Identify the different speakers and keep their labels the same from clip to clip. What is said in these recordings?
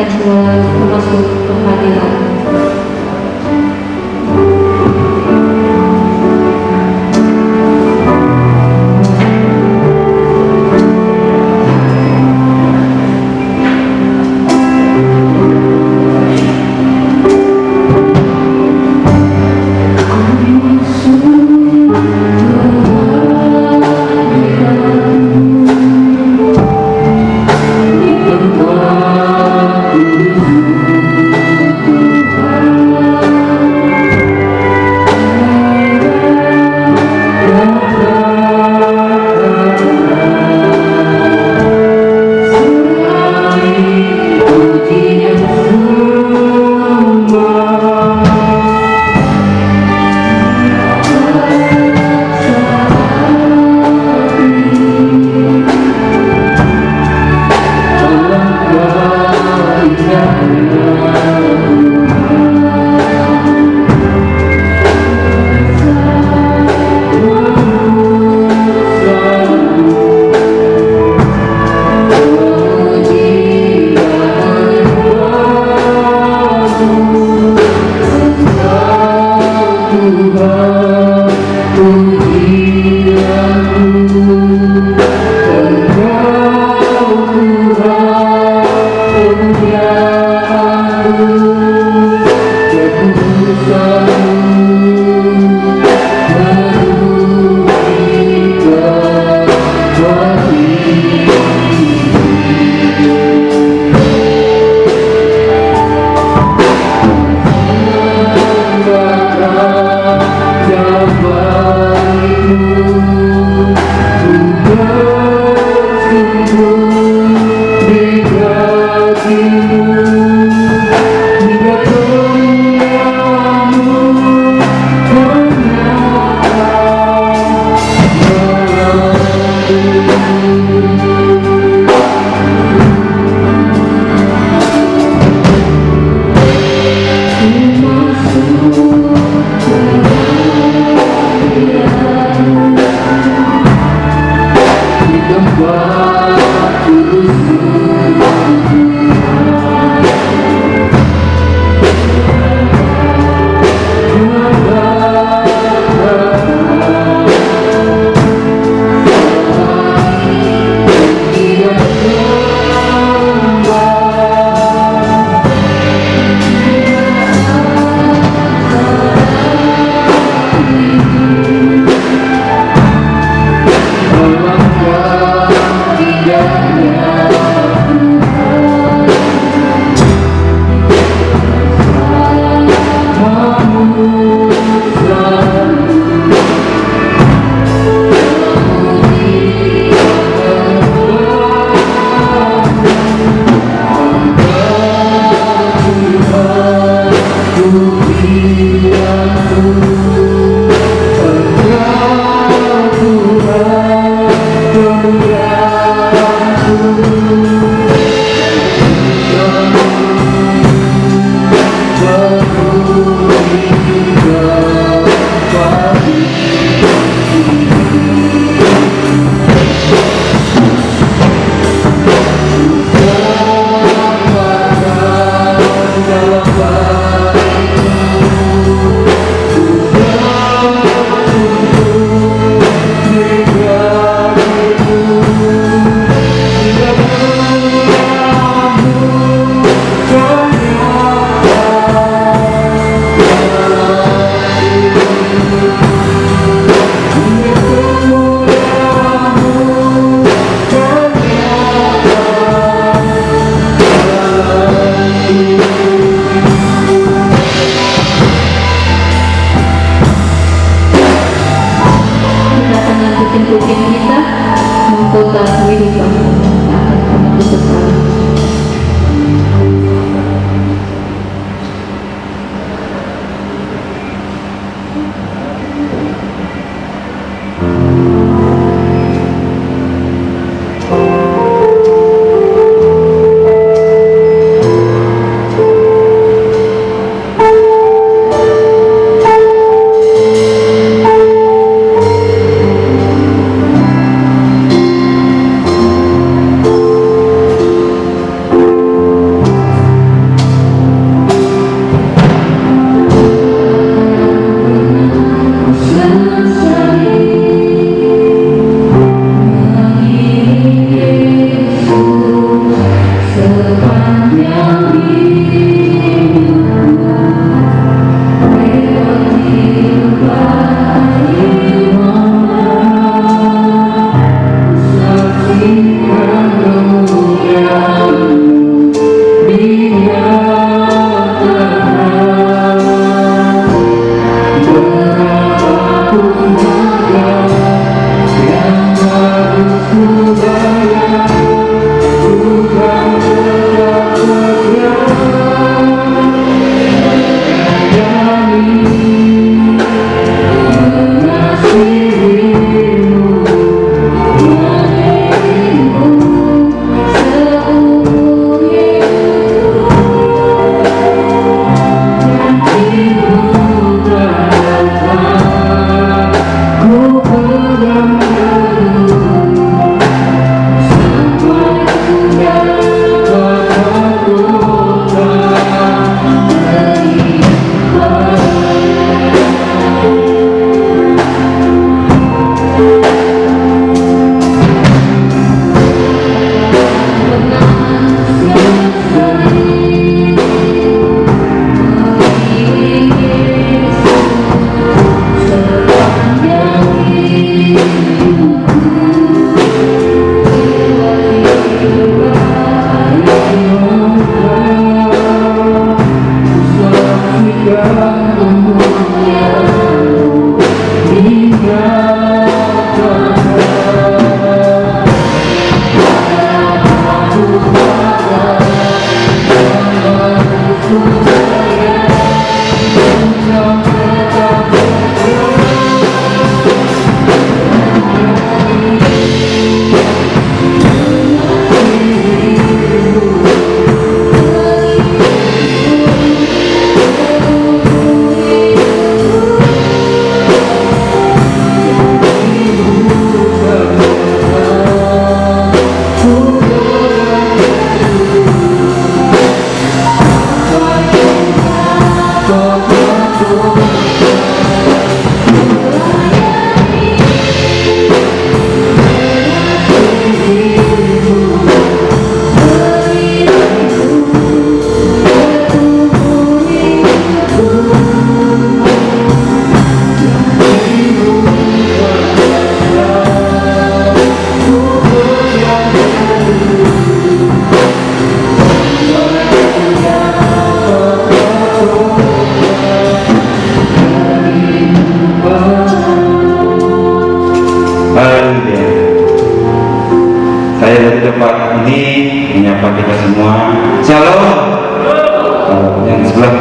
Speaker 1: akan keluar masuk pengadilan.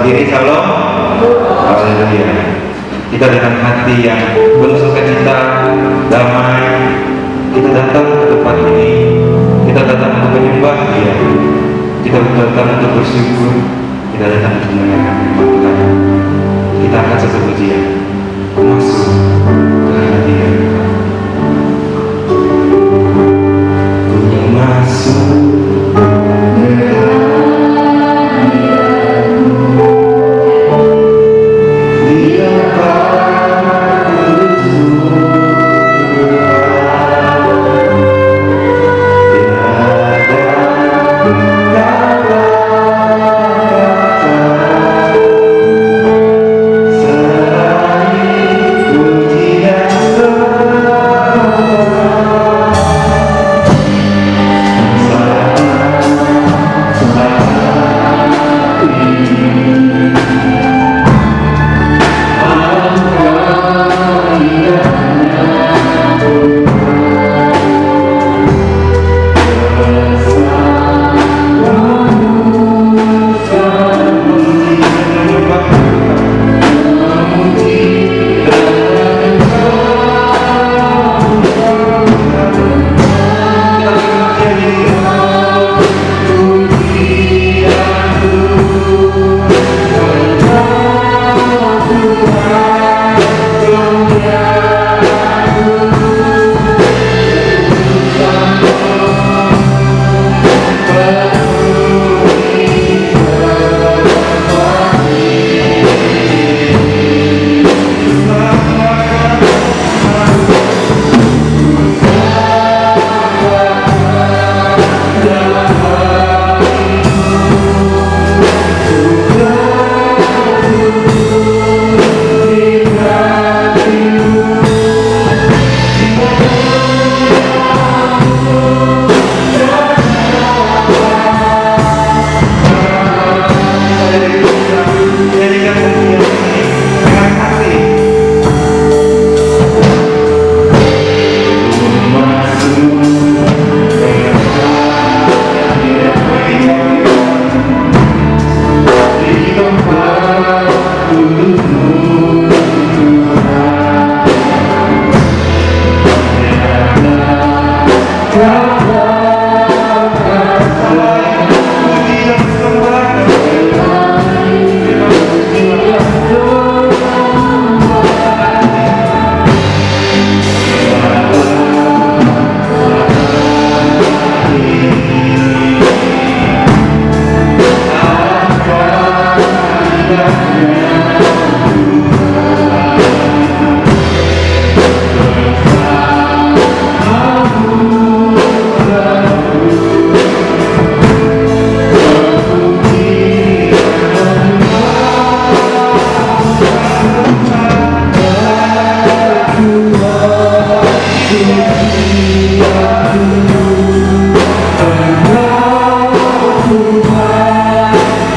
Speaker 2: berdiri, shalom. Haleluya. Kita dengan hati yang penuh sukacita, damai, kita datang ke tempat ini. Kita datang untuk menyembah Dia. Kita datang untuk bersyukur. Kita datang untuk menyembah Tuhan. Kita akan satu pujian masuk ke hadirat Tuhan. Ku masuk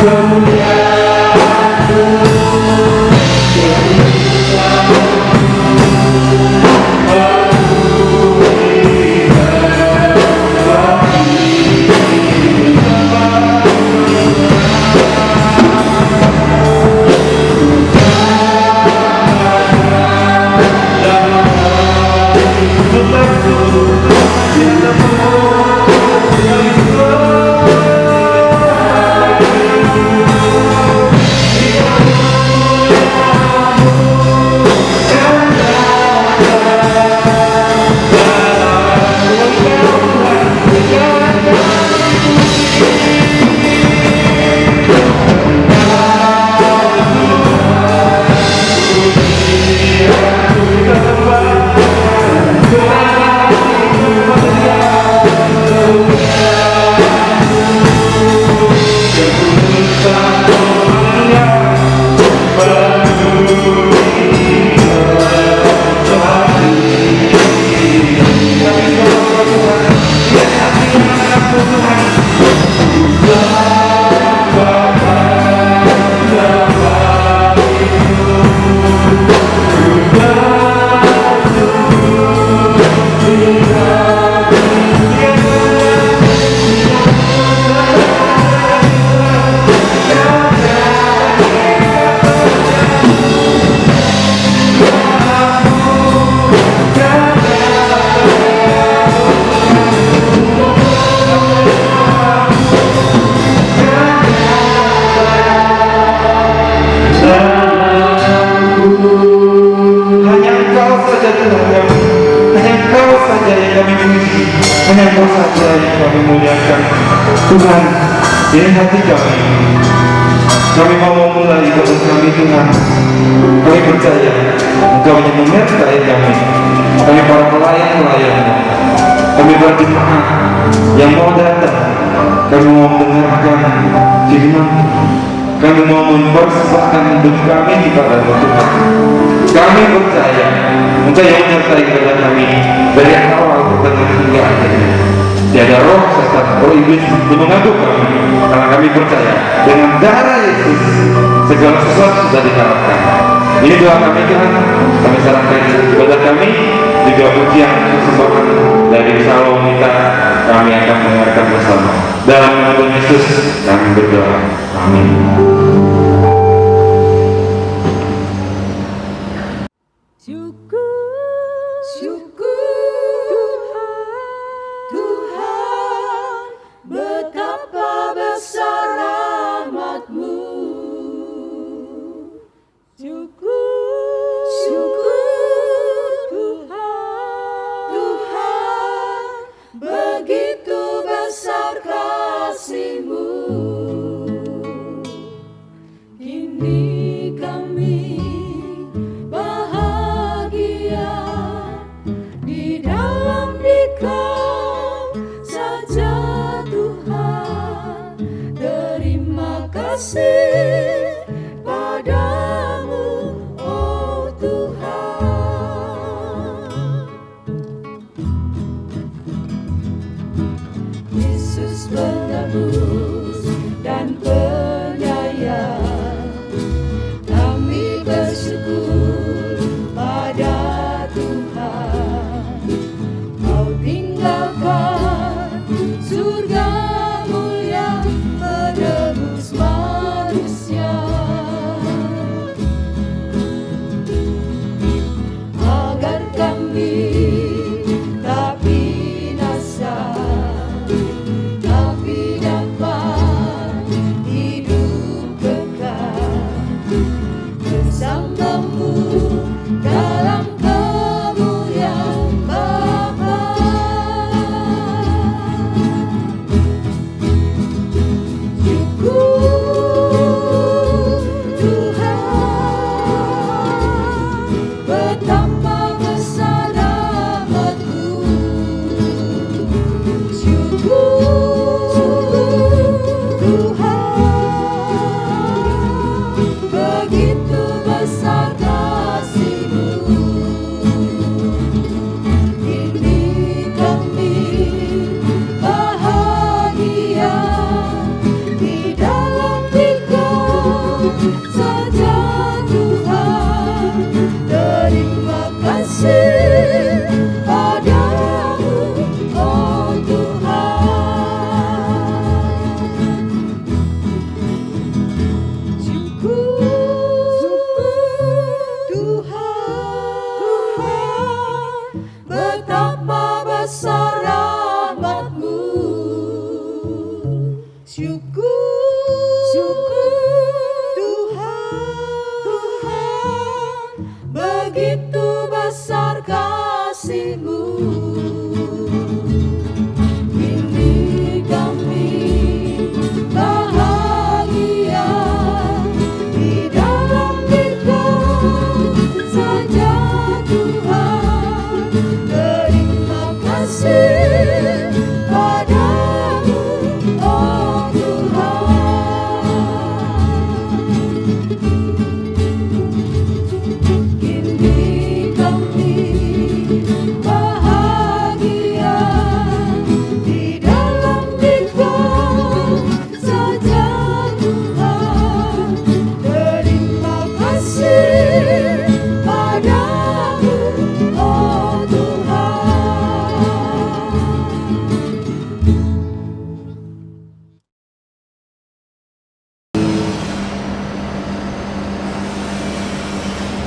Speaker 3: Kemuliaan
Speaker 2: Ini hati kami. Kami mau memulai ibadah kami Tuhan. Kami percaya Engkau yang menyertai kami. Kami para pelayan-pelayan-Mu. Kami berjemaah yang mau datang. Kami mau mendengarkan firman. Kami mau mempersembahkan hidup kami kepada-Mu Tuhan. Kami percaya Engkau yang menyertai kepada kami dari awal pertengahan hingga akhirnya. Tiada roh setan, roh iblis yang mengganggu kami, karena kami percaya dengan darah Yesus segala sesuatu sudah dikalahkan. Ini doa kami Tuhan. Kami serahkan ibadah kami, juga pujian persembahan dari Salom kita. Kami akan mendengarkan bersama. Dalam nama Tuhan Yesus kami berdoa. Amin.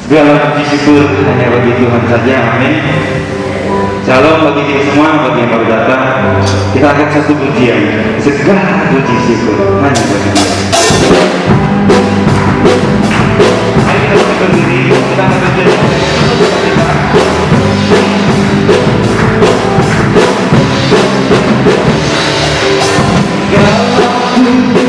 Speaker 2: Segala puji syukur hanya bagi Tuhan saja, amin. Shalom bagi kita semua, bagi yang baru datang. Kita akan satu pujian. Segala puji syukur hanya bagi Dia. Mari kita berdiri, kita akan berdiri. Segala puji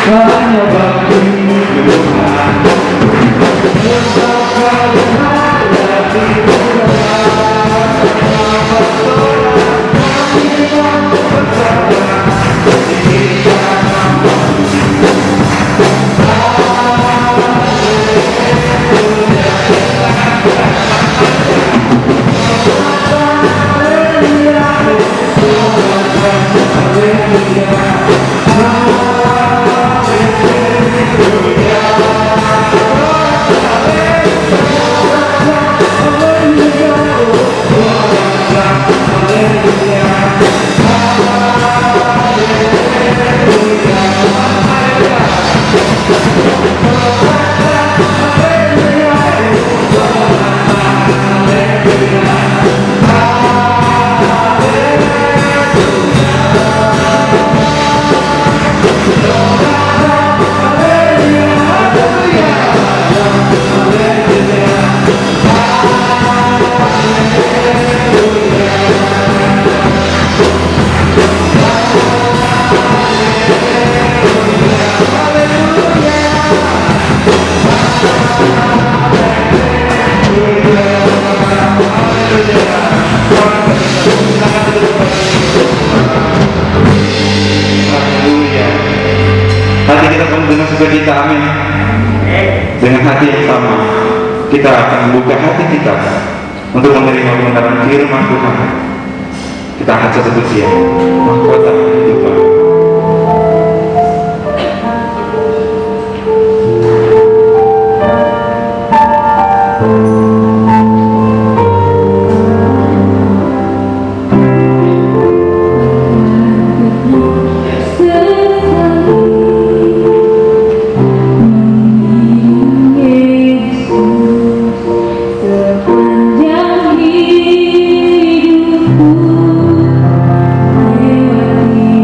Speaker 2: hanya bagi Tuhan. Engkau kau menghadapi Tuhan, bersorak, kita bersorak, kita hati kita penuh dengan sukacita, amin. Dengan hati yang sama, kita akan membuka hati kita untuk menerima kebenaran firman Tuhan. Kita akan satu pujian, mahkota kehidupan.
Speaker 1: Sepanjang hidupku lewati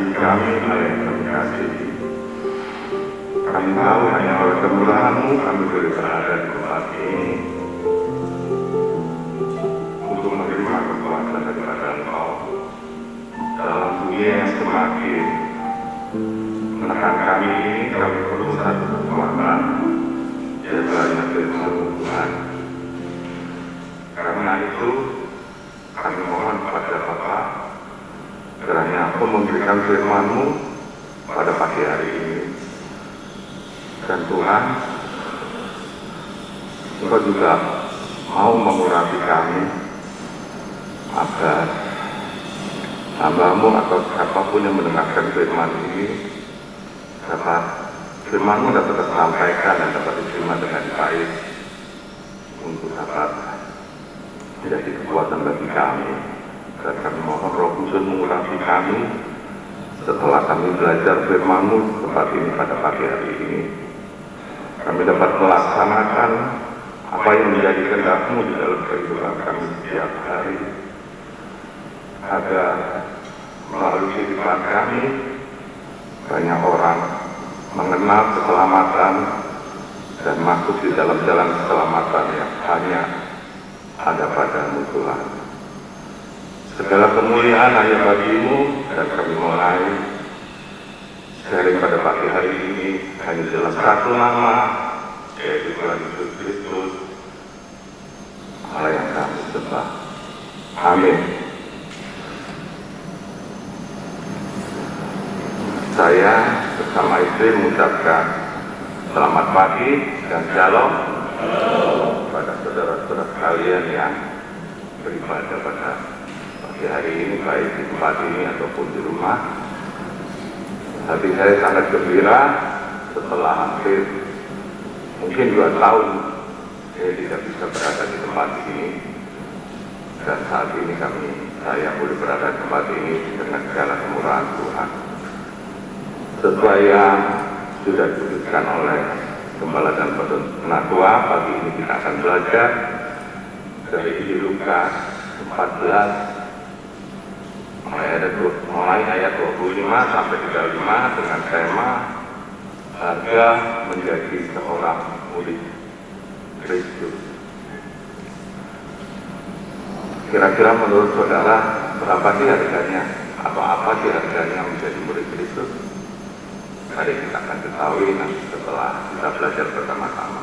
Speaker 3: mengasihi kami oleh yang kami kasihi. Kami tahu hanya oleh kemurahan-Mu kami boleh berada di tempat ini untuk menerima kekuatan daripada Engkau dalam dunia yang semakin menekan kami ini. Kami perlu satu kekuatan, yaitu hanya firman-Mu Tuhan. Karena itu kami mohon kepada Bapa kiranya Aku memberikan firman-Mu pada pagi hari ini. Dan Tuhan, Engkau juga mau mengurapi kami agar hamba-Mu atau siapapun yang mendengarkan firman ini dapat firman-Mu dapat tersampaikan dan dapat diterima dengan baik untuk dapat menjadi kekuatan bagi kami. Dan kami mohon Roh Kudus mengurapi kami setelah kami belajar firman-Mu tempat ini pada pagi hari ini. Kami dapat melaksanakan apa yang menjadi kehendak-Mu di dalam kehidupan kami setiap hari, agar melalui kehidupan kami banyak orang mengenal keselamatan dan masuk di dalam jalan keselamatan yang hanya ada pada-Mu Tuhan. Segala kemuliaan hanya bagi-Mu, dan kami mulai sharing pada pagi hari ini hanya dalam satu nama, yaitu Tuhan Yesus Kristus, Allah yang kami sembah. Amin. Saya bersama istri mengucapkan selamat pagi dan shalom kepada saudara-saudara sekalian yang beribadah pada pagi hari ini, baik di tempat ini ataupun di rumah. Hati saya sangat gembira setelah hampir mungkin 2 tahun saya tidak bisa berada di tempat ini, dan saat ini saya boleh berada di tempat ini dengan segala kemurahan Tuhan. Sesuai yang sudah disebutkan oleh Gembala dan Penatua, pagi ini kita akan belajar dari Injil Lukas 14 mulai ayat 25 sampai 35 dengan tema harga menjadi seorang murid Kristus. Kira-kira menurut saudara berapa sih harganya, atau apa sih harganya menjadi murid Kristus? Mari kita akan ketahui nanti setelah kita belajar bersama-sama.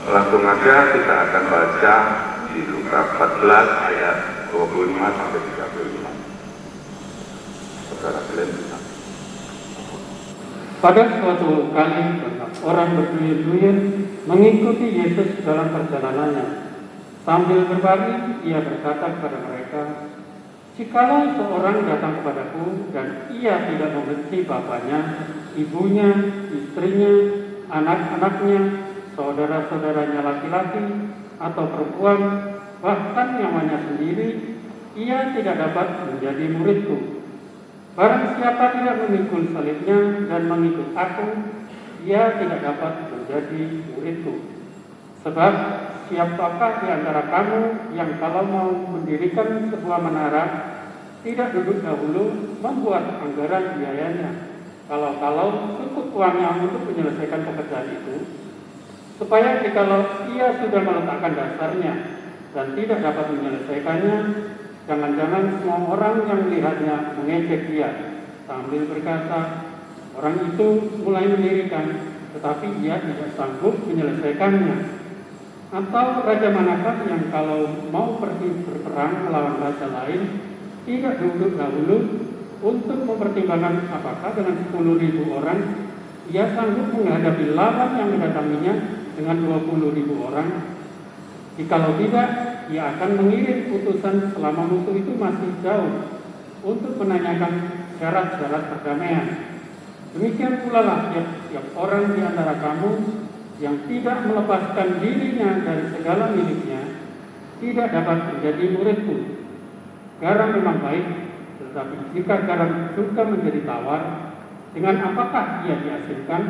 Speaker 3: Langsung aja kita akan baca di Lukas 14 ayat 25 sampai 35.
Speaker 4: Pada suatu kali banyak orang berduyun-duyun mengikuti Yesus dalam perjalanannya. Sambil berbaring, ia berkata kepada mereka, "Jikalau seorang datang kepadaku dan ia tidak membenci bapaknya, ibunya, istrinya, anak-anaknya, saudara-saudaranya laki-laki atau perempuan, bahkan nyawanya sendiri, ia tidak dapat menjadi muridku. Barang siapa tidak memikul salibnya dan mengikut aku, ia tidak dapat menjadi muridku. Sebab siapakah di antara kamu yang kalau mau mendirikan sebuah menara, tidak duduk dahulu membuat anggaran biayanya, kalau cukup uangnya untuk menyelesaikan pekerjaan itu, supaya jikalau ia sudah meletakkan dasarnya dan tidak dapat menyelesaikannya, jangan-jangan semua orang yang melihatnya mengejek dia sambil berkata, orang itu mulai mendirikan, tetapi ia tidak sanggup menyelesaikannya. Atau raja manakah yang kalau mau pergi berperang melawan raja lain, tidak duduk dahulu untuk mempertimbangkan apakah dengan 10.000 orang ia sanggup menghadapi lawan yang mendatanginya dengan 20.000 orang? Jikalau tidak, ia akan mengirim utusan selama musuh itu masih jauh untuk menanyakan syarat-syarat perdamaian. Demikian pula lah tiap orang di antara kamu yang tidak melepaskan dirinya dari segala miliknya tidak dapat menjadi muridku. Garam memang baik, tetapi jika garam juga menjadi tawar, dengan apakah ia dihasilkan?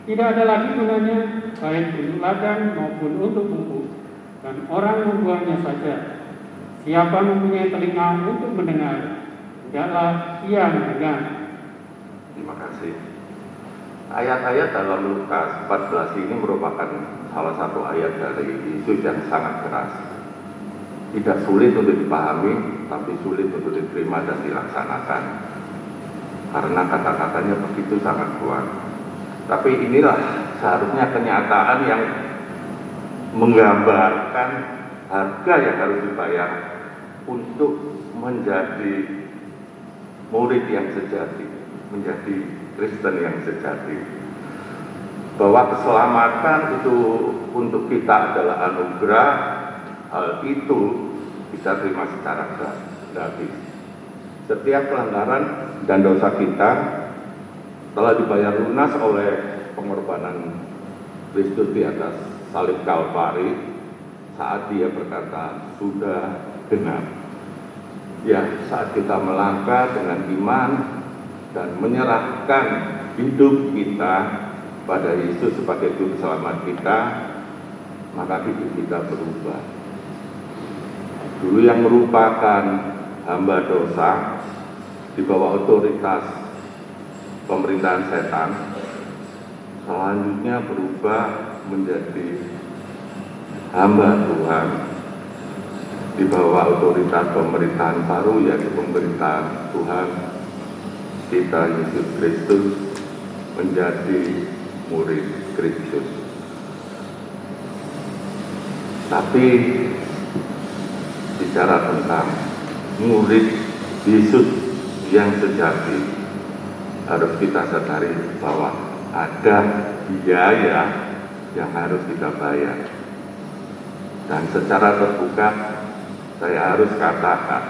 Speaker 4: Tidak ada lagi gunanya, baik untuk ladang maupun untuk pupuk, dan orang membuangnya saja. Siapa mempunyai telinga untuk mendengar, tidaklah ia mendengar.
Speaker 3: Terima kasih. Ayat-ayat dalam Lukas 14 ini merupakan salah satu ayat dari Yesus yang sangat keras. Tidak sulit untuk dipahami, tapi sulit untuk diterima dan dilaksanakan. Karena kata-katanya begitu sangat kuat. Tapi inilah seharusnya kenyataan yang menggambarkan harga yang harus dibayar untuk menjadi murid yang sejati, menjadi Kristen yang sejati. Bahwa keselamatan itu untuk kita adalah anugerah, hal itu kita terima secara gratis. Setiap pelanggaran dan dosa kita telah dibayar lunas oleh pengorbanan Kristus di atas salib Kalvari saat dia berkata, sudah genap. Ya, saat kita melangkah dengan iman dan menyerahkan hidup kita pada Yesus sebagai Juru Selamat kita, maka hidup kita berubah. Dulu yang merupakan hamba dosa di bawah otoritas pemerintahan setan, selanjutnya berubah menjadi hamba Tuhan di bawah otoritas pemerintahan baru, yaitu pemerintahan Tuhan kita Yesus Kristus, menjadi murid Kristus. Tapi bicara tentang murid Yesus yang sejati, harus kita sadari bahwa ada biaya yang harus kita bayar. Dan secara terbuka saya harus katakan,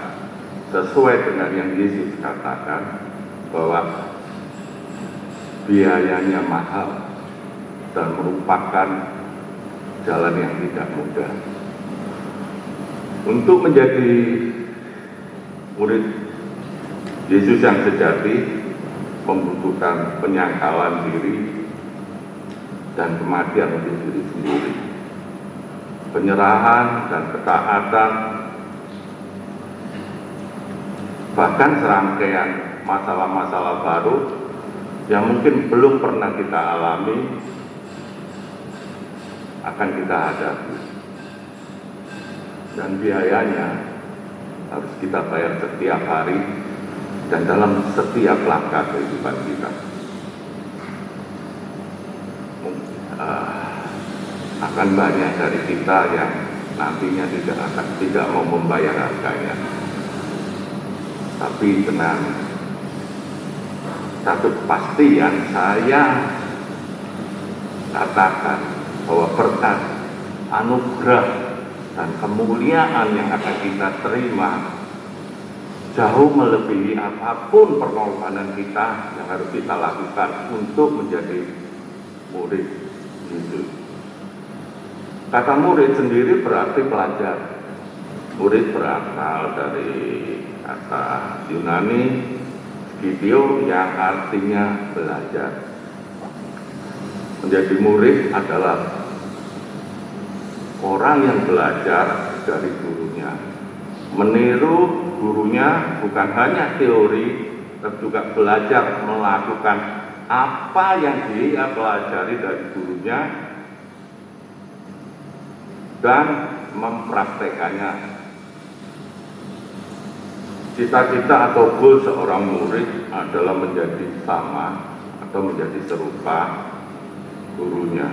Speaker 3: sesuai dengan yang Yesus katakan, bahwa biayanya mahal dan merupakan jalan yang tidak mudah. Untuk menjadi murid Yesus yang sejati membutuhkan penyangkalan diri dan kematian untuk diri sendiri, penyerahan dan ketaatan, bahkan serangkaian masalah-masalah baru yang mungkin belum pernah kita alami akan kita hadapi, dan biayanya harus kita bayar setiap hari dan dalam setiap langkah kehidupan kita. Akan banyak dari kita yang nantinya tidak mau membayar harganya. Tapi dengan satu kepastian saya katakan bahwa berkat anugerah dan kemuliaan yang akan kita terima jauh melebihi apapun pengorbanan kita yang harus kita lakukan untuk menjadi murid Yesus. Kata murid sendiri berarti pelajar. Murid berasal dari kata Yunani Skideo yang artinya belajar. Menjadi murid adalah orang yang belajar dari gurunya, meniru gurunya, bukan hanya teori, tapi juga belajar melakukan apa yang dia pelajari dari gurunya dan mempraktekannya. Cita-cita atau goal seorang murid adalah menjadi sama atau menjadi serupa gurunya.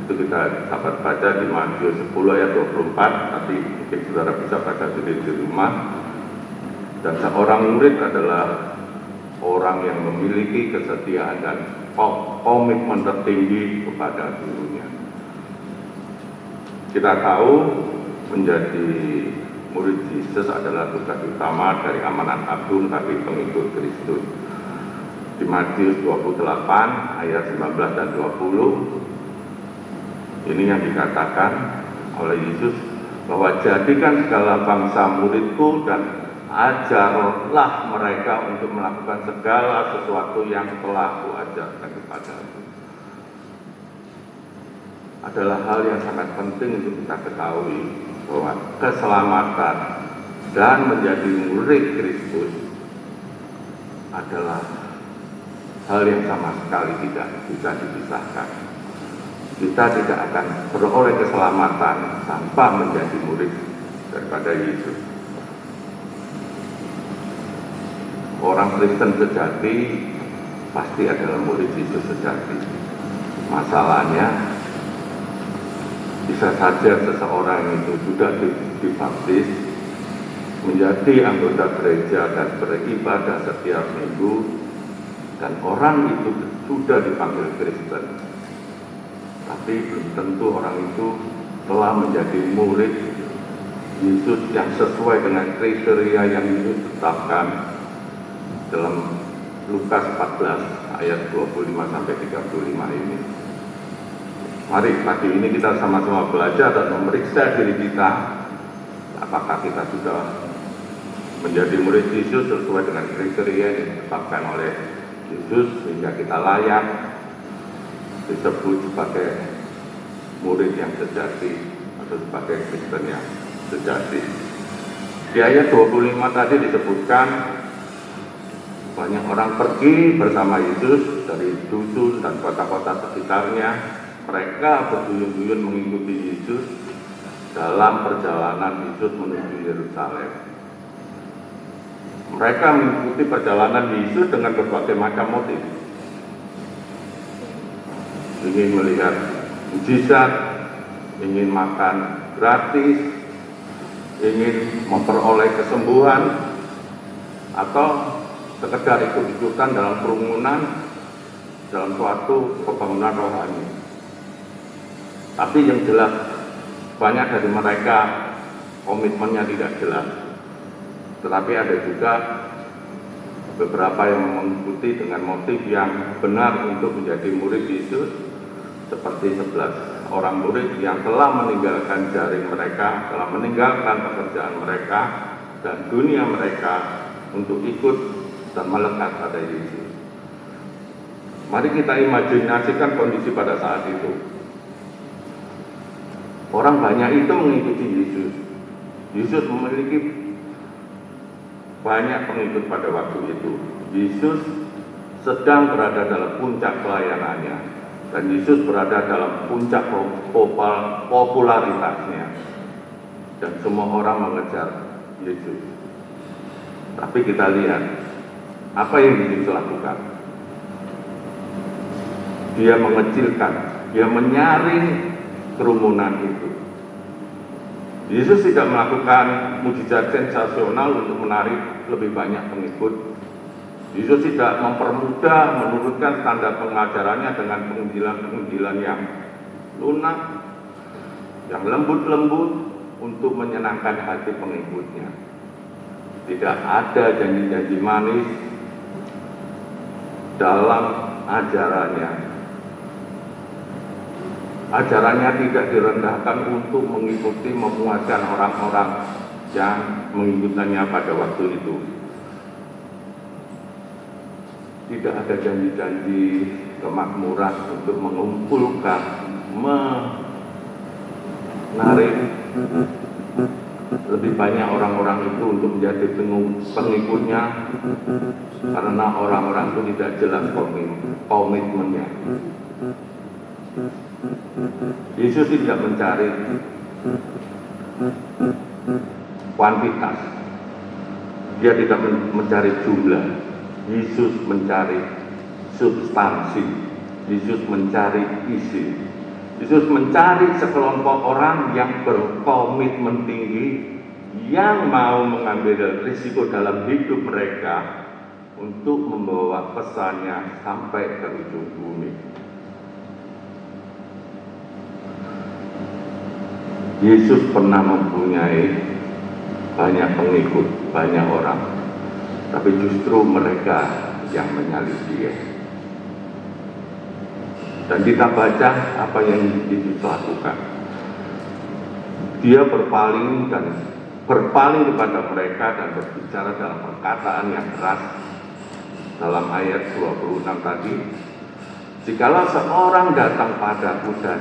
Speaker 3: Itu kita dapat baca di Matius 10 ayat 24, tapi mungkin saudara bisa baca sendiri di rumah. Dan seorang murid adalah orang yang memiliki kesetiaan dan komitmen tertinggi kepada gurunya. Kita tahu menjadi murid Yesus adalah tugas utama dari amanat agung bagi pengikut Kristus. Di Matius 28 ayat 19 dan 20, ini yang dikatakan oleh Yesus bahwa jadikan segala bangsa muridku dan ajarlah mereka untuk melakukan segala sesuatu yang telah kuajarkan kepadamu. Adalah hal yang sangat penting untuk kita ketahui bahwa keselamatan dan menjadi murid Kristus adalah hal yang sama sekali tidak bisa dipisahkan. Kita tidak akan beroleh keselamatan tanpa menjadi murid daripada Yesus. Orang Kristen sejati pasti adalah murid Yesus sejati. Masalahnya, bisa saja seseorang itu sudah dibaptis, menjadi anggota gereja dan beribadah setiap minggu, dan orang itu sudah dipanggil Kristen, tapi belum tentu orang itu telah menjadi murid Yesus yang sesuai dengan kriteria yang Yesus tetapkan dalam Lukas 14 ayat 25-35 ini. Mari pagi ini kita sama-sama belajar dan memeriksa diri kita, apakah kita sudah menjadi murid Yesus sesuai dengan kriteria yang ditetapkan oleh Yesus sehingga kita layak disebut sebagai murid yang sejati atau sebagai Kristen yang sejati. Di ayat 25 tadi disebutkan banyak orang pergi bersama Yesus dari dusun dan kota-kota sekitarnya. Mereka berduyun-duyun mengikuti Yesus dalam perjalanan Yesus menuju Yerusalem. Mereka mengikuti perjalanan Yesus dengan berbagai macam motif. Ingin melihat mujizat, ingin makan gratis, ingin memperoleh kesembuhan, atau sekedar ikut-ikutan dalam kerumunan dalam suatu pembangunan rohani. Tapi yang jelas, banyak dari mereka komitmennya tidak jelas. Tetapi ada juga beberapa yang mengikuti dengan motif yang benar untuk menjadi murid Yesus, seperti 11 orang murid yang telah meninggalkan jaring mereka, telah meninggalkan pekerjaan mereka dan dunia mereka untuk ikut dan melekat pada Yesus. Mari kita imajinasikan kondisi pada saat itu. Orang banyak itu mengikuti Yesus. Yesus memiliki banyak pengikut pada waktu itu. Yesus sedang berada dalam puncak pelayanannya, dan Yesus berada dalam puncak popularitasnya, dan semua orang mengejar Yesus. Tapi kita lihat apa yang Yesus lakukan. Dia mengecilkan, dia menyaring kerumunan itu. Yesus tidak melakukan mujizat sensasional untuk menarik lebih banyak pengikut. Yesus tidak mempermudah menurunkan standar pengajarannya dengan penginjilan-penginjilan yang lunak, yang lembut-lembut untuk menyenangkan hati pengikutnya. Tidak ada janji-janji manis dalam ajarannya. Ajarannya tidak direndahkan untuk mengikuti, memuaskan orang-orang yang mengikutinya pada waktu itu. Tidak ada janji-janji kemakmuran untuk mengumpulkan, menarik lebih banyak orang-orang itu untuk menjadi pengikutnya, karena orang-orang itu tidak jelas komitmennya. Yesus tidak mencari kuantitas, dia tidak mencari jumlah. Yesus mencari substansi, Yesus mencari isi. Yesus mencari sekelompok orang yang berkomitmen tinggi, yang mau mengambil risiko dalam hidup mereka untuk membawa pesannya sampai ke ujung bumi. Yesus pernah mempunyai banyak pengikut, banyak orang, tapi justru mereka yang menyalib dia. Dan kita baca apa yang Yesus lakukan. Dia berpaling kepada mereka dan berbicara dalam perkataan yang keras. Dalam ayat 26 tadi, jikalau seorang datang padaku dan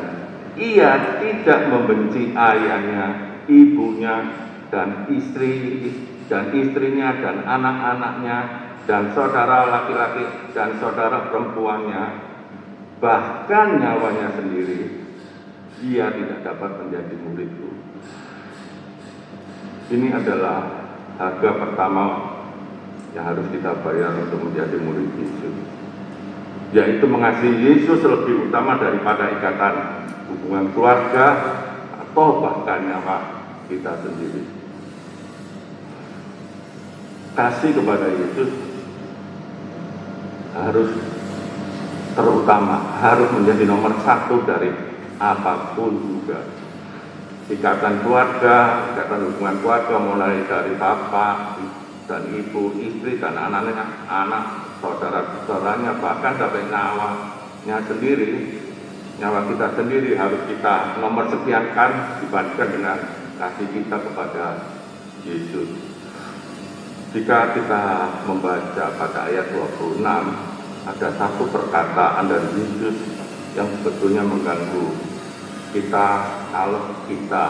Speaker 3: ia tidak membenci ayahnya, ibunya, dan istrinya dan anak-anaknya dan saudara laki-laki dan saudara perempuannya, bahkan nyawanya sendiri, dia tidak dapat menjadi muridku. Ini adalah harga pertama yang harus kita bayar untuk menjadi murid Yesus, yaitu mengasihi Yesus lebih utama daripada ikatan hubungan keluarga atau bahkan nyawa kita sendiri. Kasih kepada Yesus harus terutama, harus menjadi nomor satu dari apapun juga. Ikatan keluarga, ikatan hubungan keluarga mulai dari bapak dan ibu, istri dan anak-anaknya, anak, saudara-saudaranya, bahkan sampai nyawanya sendiri, nyawa kita sendiri harus kita nomor sekiankan dibandingkan dengan kasih kita kepada Yesus. Jika kita membaca pada ayat 26, ada satu perkataan dari Yesus yang sebetulnya mengganggu kita kalau kita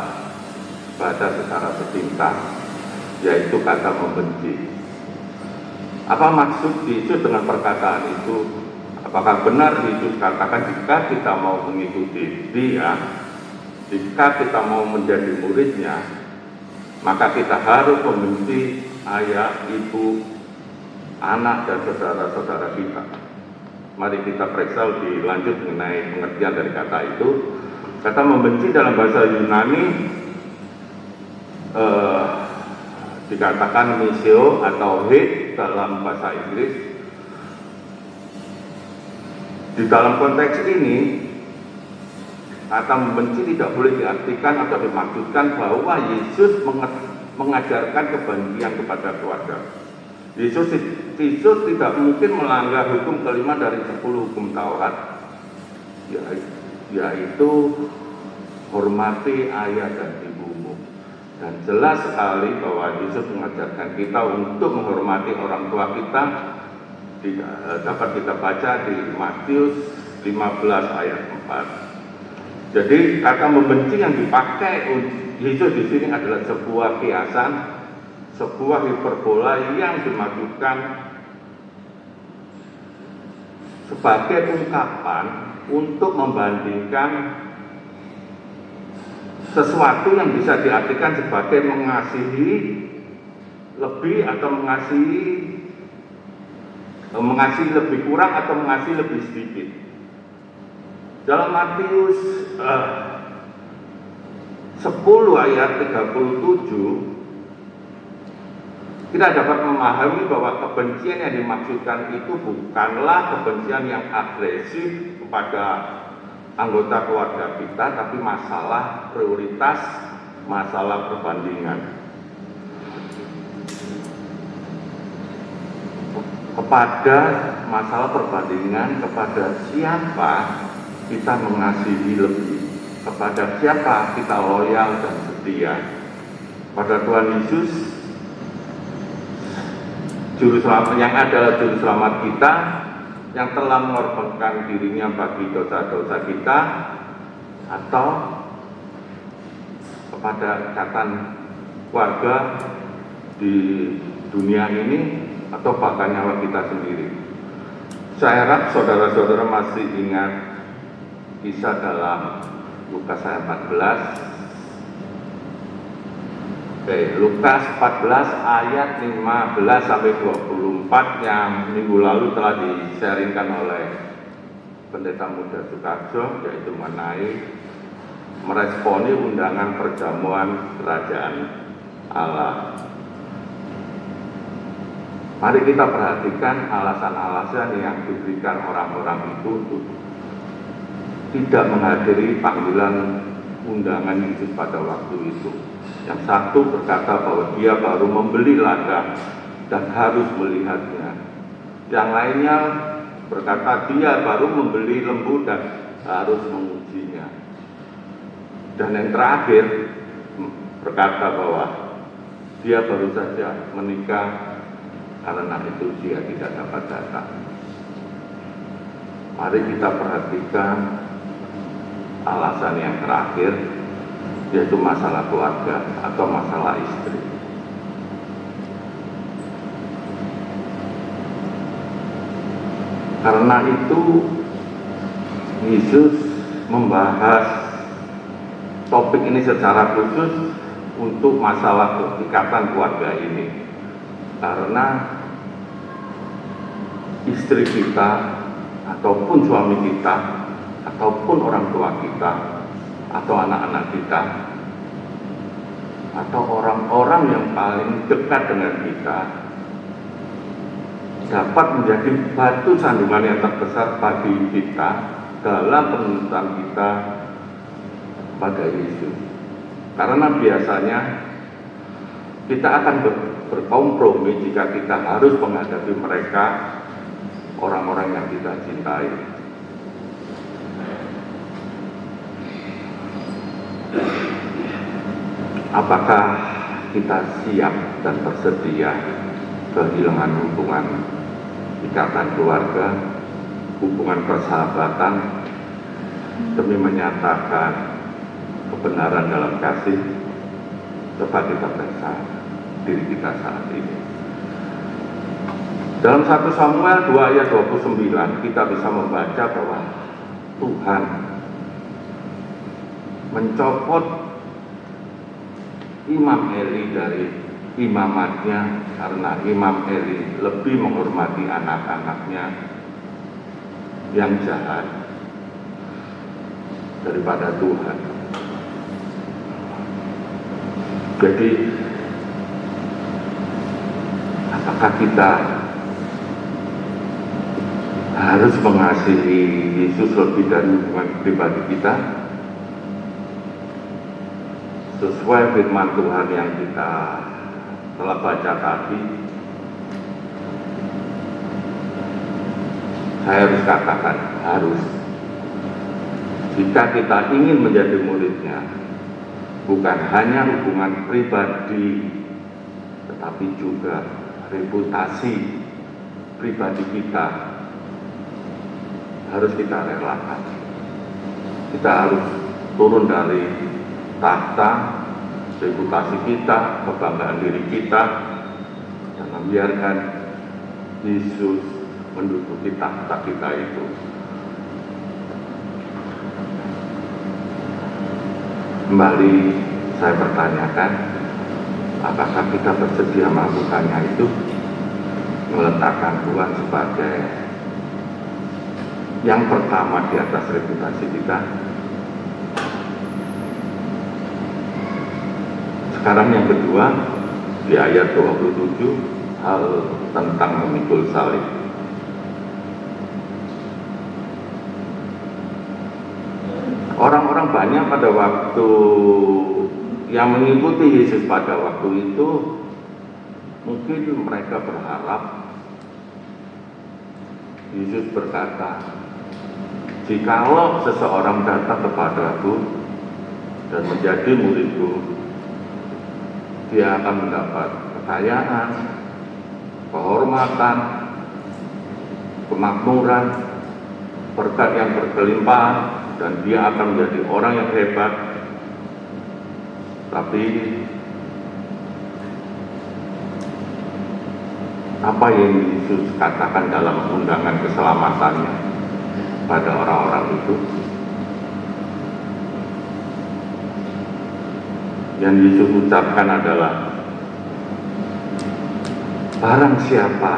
Speaker 3: baca secara sepintas, yaitu kata membenci. Apa maksud Yesus dengan perkataan itu? Apakah benar Yesus katakan jika kita mau mengikuti Dia, jika kita mau menjadi muridnya, maka kita harus membenci ayah, ibu, anak, dan saudara-saudara kita? Mari kita periksa lebih lanjut mengenai pengertian dari kata itu. Kata membenci dalam bahasa Yunani dikatakan miseo atau hate dalam bahasa Inggris. Di dalam konteks ini, kata membenci tidak boleh diartikan atau dimaksudkan bahwa Yesus mengajarkan kebencian kepada keluarga. Yesus tidak mungkin melanggar hukum kelima dari 10 hukum Taurat, yaitu hormati ayah dan ibumu. Dan jelas sekali bahwa Yesus mengajarkan kita untuk menghormati orang tua kita. Dapat kita baca di Matius 15 ayat 4. Jadi kata membenci yang dipakai Yesus di sini adalah sebuah kiasan, sebuah hiperbola yang dimaksudkan sebagai ungkapan untuk membandingkan sesuatu yang bisa diartikan sebagai mengasihi lebih atau mengasihi lebih kurang atau mengasihi lebih sedikit. Dalam Matius 10 ayat 37, kita dapat memahami bahwa kebencian yang dimaksudkan itu bukanlah kebencian yang agresif kepada anggota keluarga kita, tapi masalah prioritas, masalah perbandingan. Kepada masalah perbandingan, kepada siapa kita mengasihi lebih, kepada siapa kita loyal dan setia. Pada Tuhan Yesus, juru selamat yang adalah juru selamat kita, yang telah mengorbankan dirinya bagi dosa-dosa kita, atau kepada ikatan keluarga di dunia ini, atau bahkan nyawa kita sendiri. Saya harap saudara-saudara masih ingat kisah dalam Lukas ayat 14. Lukas 14 ayat 15 sampai 24 yang minggu lalu telah di-sharingkan oleh Pendeta Muda Sukarjo, yaitu mengenai meresponi undangan perjamuan kerajaan Allah. Mari kita perhatikan alasan-alasan yang diberikan orang-orang itu untuk tidak menghadiri panggilan undangan Yesus pada waktu itu. Yang satu berkata bahwa dia baru membeli ladang dan harus melihatnya. Yang lainnya berkata dia baru membeli lembu dan harus mengujinya. Dan yang terakhir berkata bahwa dia baru saja menikah, karena itu dia tidak dapat datang. Mari kita perhatikan alasan yang terakhir, yaitu masalah keluarga atau masalah istri. Karena itu Yesus membahas topik ini secara khusus untuk masalah ikatan keluarga ini. Karena istri kita ataupun suami kita ataupun orang tua kita atau anak-anak kita atau orang-orang yang paling dekat dengan kita dapat menjadi batu sandungan yang terbesar bagi kita dalam penuntun kita pada Yesus. Karena biasanya kita akan berkompromi jika kita harus menghadapi mereka, orang-orang yang kita cintai. Apakah kita siap dan bersedia kehilangan hubungan ikatan keluarga, hubungan persahabatan demi menyatakan kebenaran dalam kasih sebagai bangsa diri kita saat ini? Dalam 1 Samuel 2 ayat 29 kita bisa membaca bahwa Tuhan mencopot Imam Eli dari imamatnya karena Imam Eli lebih menghormati anak-anaknya yang jahat daripada Tuhan. Jadi apakah kita harus mengasihi Yesus lebih dari hubungan pribadi kita? Sesuai firman Tuhan yang kita telah baca tadi, saya harus katakan harus. Jika kita ingin menjadi muridnya, bukan hanya hubungan pribadi, tetapi juga reputasi pribadi kita harus kita relakan. Kita harus turun dari tahta reputasi kita, kebanggaan diri kita, dan membiarkan Yesus menduduki tahta kita itu. Kembali saya pertanyakan, apakah kita bersedia melakukannya itu? Meletakkan Tuhan sebagai yang pertama di atas reputasi kita. Sekarang yang kedua, di ayat 27, hal tentang memikul salib. Orang-orang banyak pada waktu yang mengikuti Yesus pada waktu itu, mungkin mereka berharap Yesus berkata, jikalau seseorang datang kepadaku dan menjadi muridku, dia akan mendapat kekayaan, kehormatan, kemakmuran, berkat yang berkelimpahan, dan dia akan menjadi orang yang hebat. Tapi apa yang Yesus katakan dalam undangan keselamatannya pada orang-orang itu? Yang Yesus ucapkan adalah, barang siapa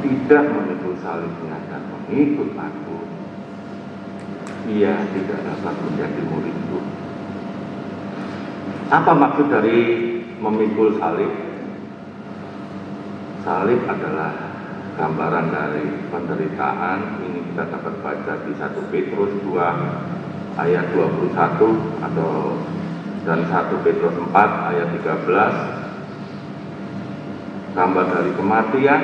Speaker 3: tidak memikul salibnya dan mengikut aku, ia tidak dapat menjadi muridku. Apa maksud dari memikul salib? Salib adalah gambaran dari penderitaan. Ini kita dapat baca di 1 Petrus 2 ayat 21 dan 1 Petrus 4 ayat 13. Gambar dari kematian,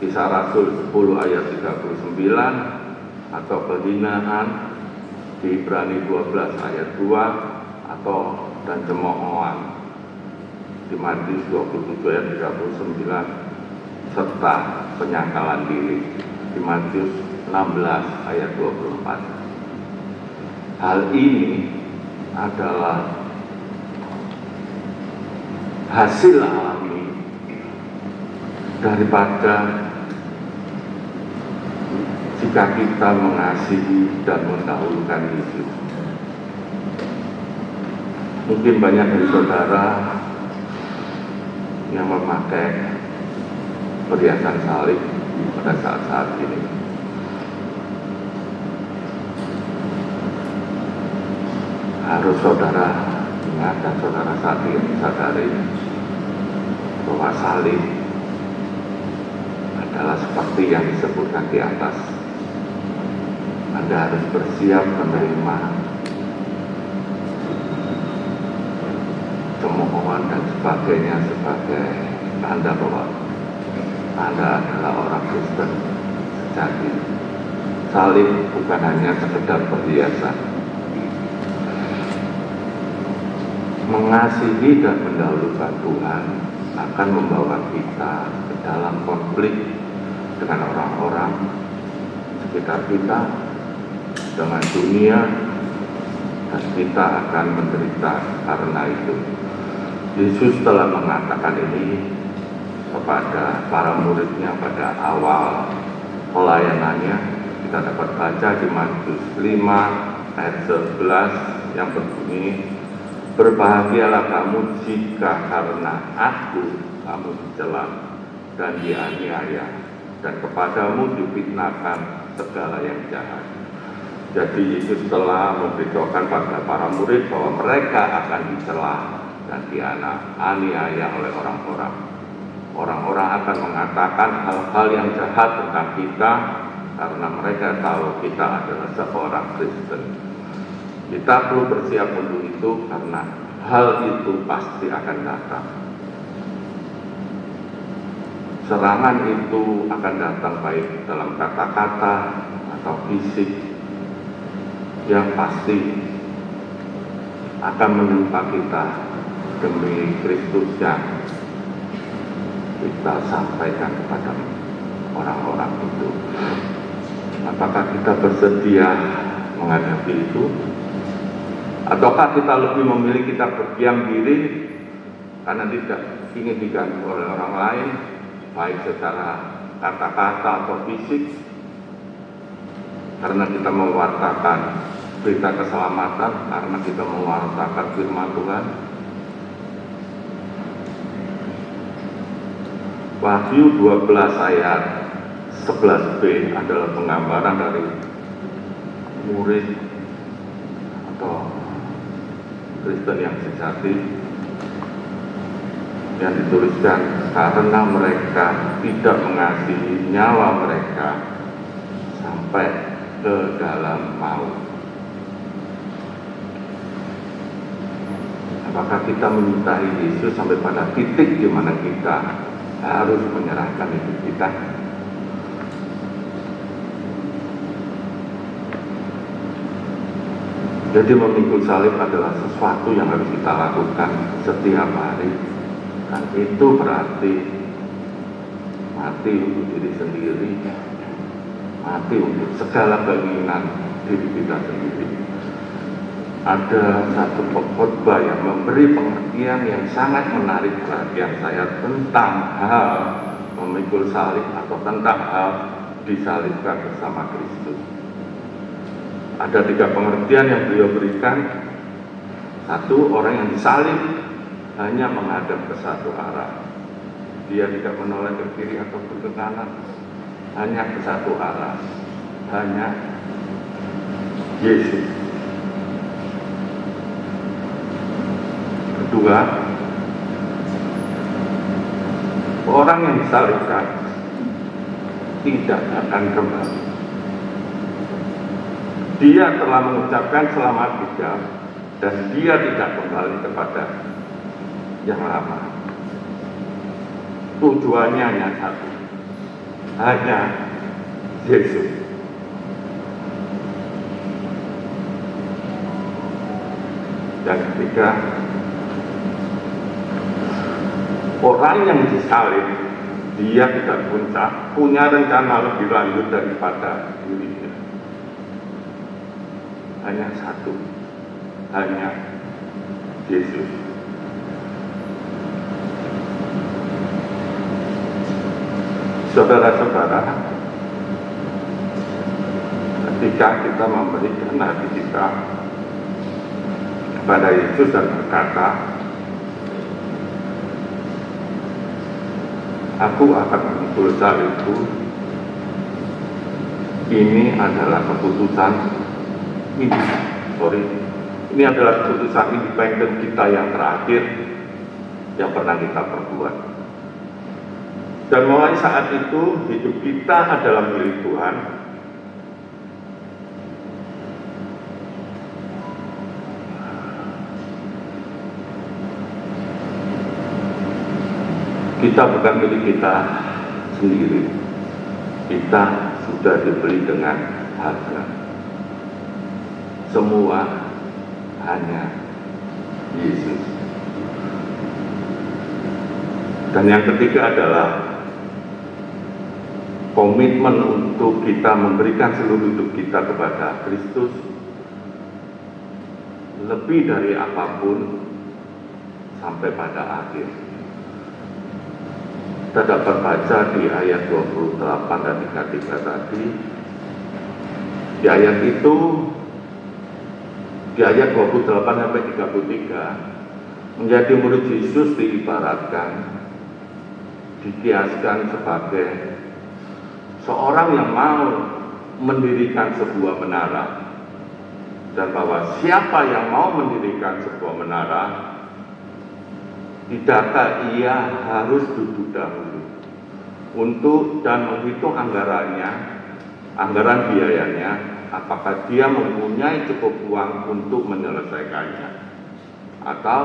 Speaker 3: Kisah Rasul 10 ayat 39, atau penghinaan di Ibrani 12 ayat 2, atau dan cemoohan di Matius 27 ayat 39, serta penyangkalan diri di Matius 16 ayat 24. Hal ini adalah hasil alami daripada jika kita mengasihi dan mendahulukan Yesus. Mungkin banyak dari saudara yang memakai perhiasan salib pada saat-saat ini. Harus saudara ingat dan saudara sadari bahwa salib adalah seperti yang disebutkan di atas. Anda harus bersiap menerima cemoohan dan sebagainya sebagai tanda bahwa Anda adalah orang Kristen sejati. Salib bukan hanya sekedar perhiasan. Mengasihi dan mendahulukan Tuhan akan membawa kita ke dalam konflik dengan orang-orang sekitar kita, dengan dunia, dan kita akan menderita karena itu. Yesus telah mengatakan ini kepada para muridnya pada awal pelayanannya. Kita dapat baca di Matius 5 ayat 11 yang berbunyi, berbahagialah kamu jika karena aku kamu dicela dan dianiaya, dan kepadamu difitnahkan segala yang jahat. Jadi Yesus telah memberitahukan pada para murid bahwa mereka akan dicela dan dianiaya oleh orang-orang. Orang-orang akan mengatakan hal-hal yang jahat tentang kita karena mereka tahu kita adalah seorang Kristen. Kita perlu bersiap untuk itu karena hal itu pasti akan datang. Serangan itu akan datang baik dalam kata-kata atau fisik, yang pasti akan menimpa kita demi Kristus yang kita sampaikan kepada orang-orang itu. Apakah kita bersedia menghadapi itu? Ataukah kita lebih memilih kita berdiam diri karena tidak ingin diganggu oleh orang lain, baik secara kata-kata atau fisik, karena kita mewartakan berita keselamatan, karena kita mewartakan firman Tuhan. Wahyu 12 ayat 11b adalah penggambaran dari murid atau Kristen yang sejati, yang dituliskan karena mereka tidak mengasihi nyawa mereka sampai ke dalam maut. Apakah kita menyintai Yesus sampai pada titik di mana kita harus menyerahkan hidup kita? Jadi memikul salib adalah sesuatu yang harus kita lakukan setiap hari, dan itu berarti mati untuk diri sendiri, mati untuk segala keinginan diri kita sendiri. Ada satu pengkhotbah yang memberi pengertian yang sangat menarik perhatian saya tentang hal memikul salib atau tentang hal disalibkan bersama Kristus. Ada 3 pengertian yang beliau berikan. Satu, orang yang disalib hanya menghadap ke satu arah. Dia tidak menoleh ke kiri ataupun ke kanan, hanya ke satu arah, hanya Yesus. Kedua, orang yang disalibkan tidak akan kembali. Dia telah mengucapkan selamat tinggal dan dia tidak kembali kepada yang lama. Tujuannya hanya satu, hanya Yesus. Dan ketiga, orang yang disalib, dia tidak punya rencana lebih lanjut daripada dirinya. Hanya satu, hanya Yesus. Saudara-saudara, ketika kita memberikan hati kita kepada Yesus dan berkata, aku akan memikul salibku, ini adalah keputusan ini adalah keputusan independen kita yang terakhir yang pernah kita perbuat. Dan mulai saat itu hidup kita adalah milik Tuhan. Kita bukan milik kita sendiri. Kita sudah dibeli dengan harga. Semua hanya Yesus. Dan yang ketiga adalah komitmen untuk kita memberikan seluruh hidup kita kepada Kristus lebih dari apapun sampai pada akhir. Kita dapat baca di ayat 28 dan 33 tadi. Di ayat itu, di ayat 28 sampai 33, menjadi murid Yesus diibaratkan, dikiaskan sebagai seorang yang mau mendirikan sebuah menara, dan bahwa siapa yang mau mendirikan sebuah menara, tidakkah ia harus duduk dahulu untuk dan menghitung anggaran biayanya, apakah dia mempunyai cukup uang untuk menyelesaikannya. Atau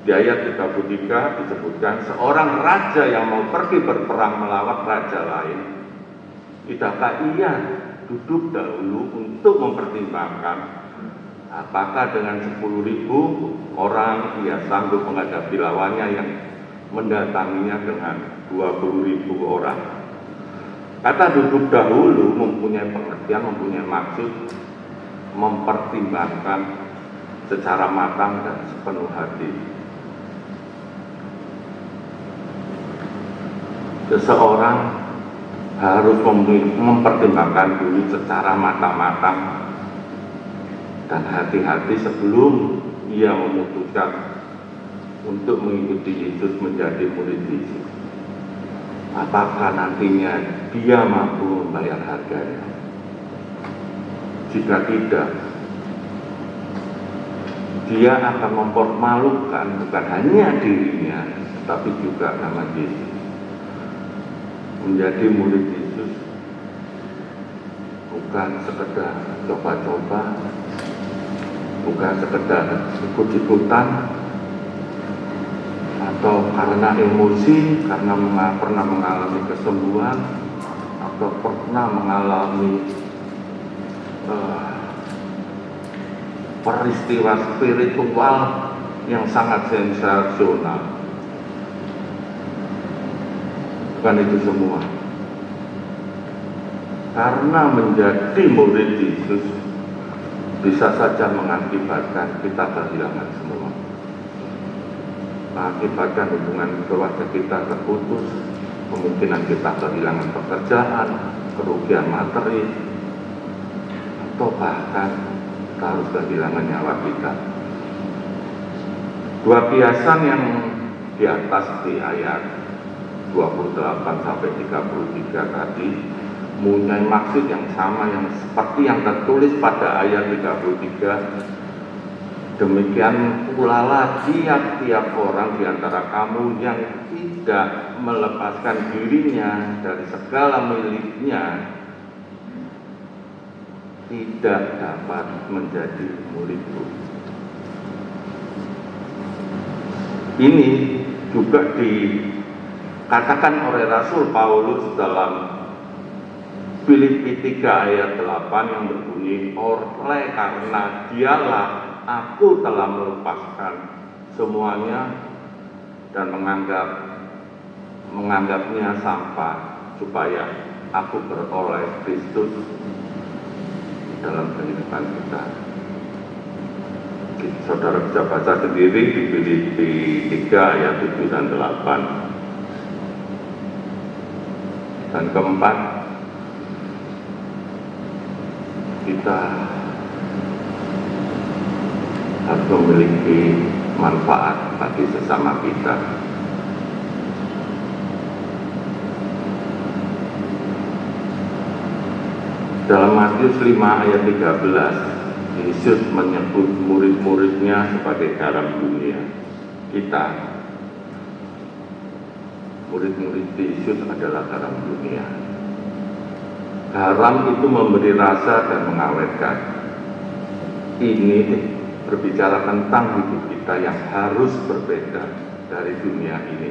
Speaker 3: di ayat 33 disebutkan, seorang raja yang mau pergi berperang melawan raja lain, tidakkah ia duduk dahulu untuk mempertimbangkan apakah dengan 10.000 orang ia sanggup menghadapi lawannya yang mendatanginya dengan 20.000 orang. Kata duduk dahulu mempunyai pengertian, mempunyai maksud mempertimbangkan secara matang dan sepenuh hati. Seseorang harus mempertimbangkan dulu secara matang-matang dan hati-hati sebelum ia memutuskan untuk mengikuti Yesus, menjadi murid Yesus. Apakah nantinya dia mampu membayar harganya? Jika tidak, dia akan mempermalukan bukan hanya dirinya, tapi juga nama Yesus. Menjadi murid Yesus bukan sekedar coba-coba, bukan sekedar ikut-ikutan, atau karena emosi, karena pernah mengalami kesembuhan, atau pernah mengalami peristiwa spiritual yang sangat sensasional. Bukan itu semua. Karena menjadi murid Yesus bisa saja mengakibatkan kita kehilangan semua. Mengakibatkan hubungan keluarga kita terputus, kemungkinan kita kehilangan pekerjaan, kerugian materi, atau bahkan kita harus kehilangan nyawa kita. Dua kiasan yang di atas di ayat 28 sampai 33 tadi mempunyai maksud yang sama, yang seperti yang tertulis pada ayat 33. Demikian pula lah tiap-tiap orang di antara kamu yang tidak melepaskan dirinya dari segala miliknya tidak dapat menjadi muridku. Ini juga dikatakan oleh Rasul Paulus dalam Filipi 3 ayat 8 yang berbunyi, oleh karena dialah aku telah melepaskan semuanya dan menganggapnya sampah supaya aku beroleh Kristus dalam kehidupan kita. Saudara bisa baca sendiri di Filipi 3 ayat 7 dan 8. Dan keempat, kita harus memiliki manfaat bagi sesama kita. Dalam Matius 5 ayat 13, Yesus menyebut murid-muridnya sebagai garam dunia. Kita, murid-murid Yesus adalah garam dunia. Garam itu memberi rasa dan mengawetkan. Ini berbicara tentang hidup kita yang harus berbeda dari dunia ini.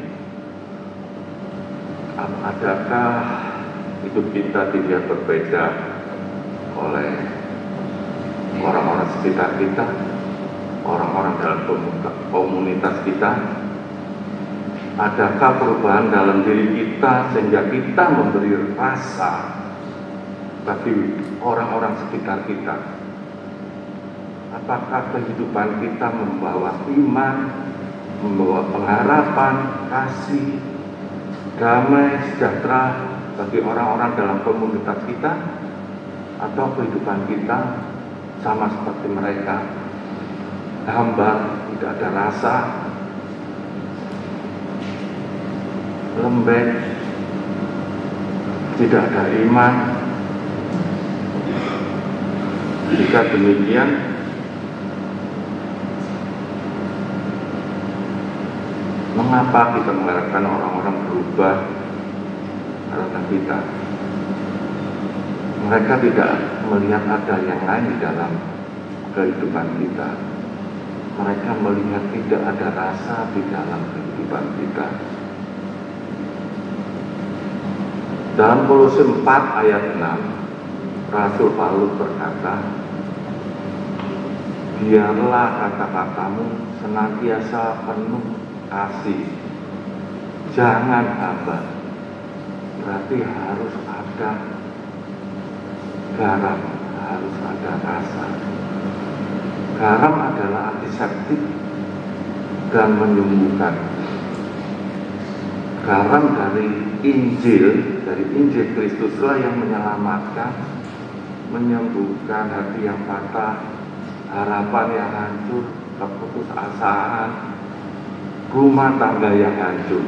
Speaker 3: Adakah hidup kita tidak berbeda oleh orang-orang sekitar kita, orang-orang dalam komunitas kita? Adakah perubahan dalam diri kita sehingga kita memberi rasa bagi orang-orang sekitar kita? Apakah kehidupan kita membawa iman, membawa pengharapan, kasih, damai, sejahtera bagi orang-orang dalam komunitas kita? Atau kehidupan kita sama seperti mereka, hambar, tidak ada rasa, lembek, tidak ada iman? Jika demikian, mengapa kita mengharapkan orang-orang berubah karena kita? Mereka tidak melihat ada yang lain di dalam kehidupan kita. Mereka melihat tidak ada rasa di dalam kehidupan kita. Dalam Kolose 4 ayat 6, Rasul Paulus berkata, biarlah kata-katamu senantiasa penuh kasih, jangan hambar. Berarti harus ada garam, harus ada rasa. Garam adalah antiseptik dan menyembuhkan. Garam dari Injil Kristuslah yang menyelamatkan, menyembuhkan hati yang patah, harapan yang hancur, keputusasaan, rumah tangga yang hancur.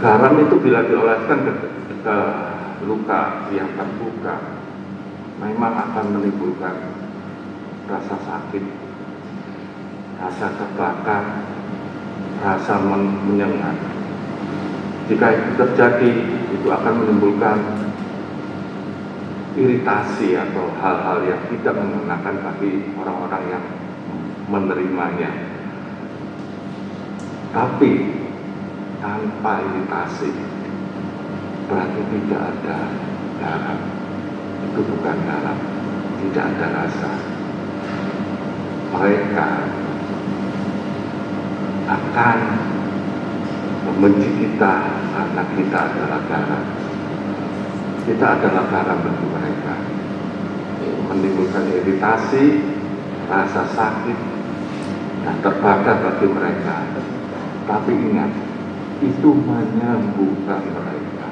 Speaker 3: Garam itu bila dioleskan ke luka yang terbuka, memang akan menimbulkan rasa sakit, rasa terbakar, rasa menyengat. Jika itu terjadi, itu akan menimbulkan iritasi atau hal-hal yang tidak mengenakan bagi orang-orang yang menerimanya. Tapi tanpa iritasi berarti tidak ada garam. Itu bukan garam, tidak ada rasa. Mereka akan membenci kita karena kita adalah garam. Kita adalah garam bagi mereka. Menimbulkan iritasi, rasa sakit, dan terbakar bagi mereka. Tapi ingat, itu menyembuhkan mereka.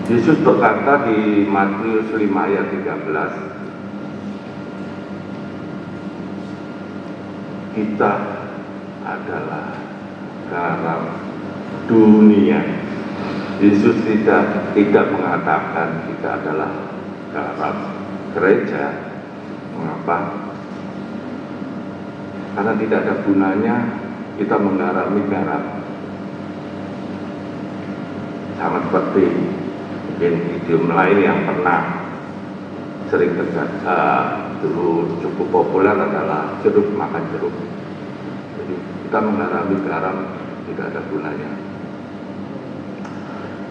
Speaker 3: Yesus berkata di Matius 5 ayat 13, kita adalah garam dunia. Yesus tidak mengatakan kita adalah garam gereja. Mengapa? Karena tidak ada gunanya kita menggarami garam. Sama seperti mungkin idiom lain yang pernah sering dulu cukup populer adalah jeruk makan jeruk. Jadi kita menggarami garam tidak ada gunanya.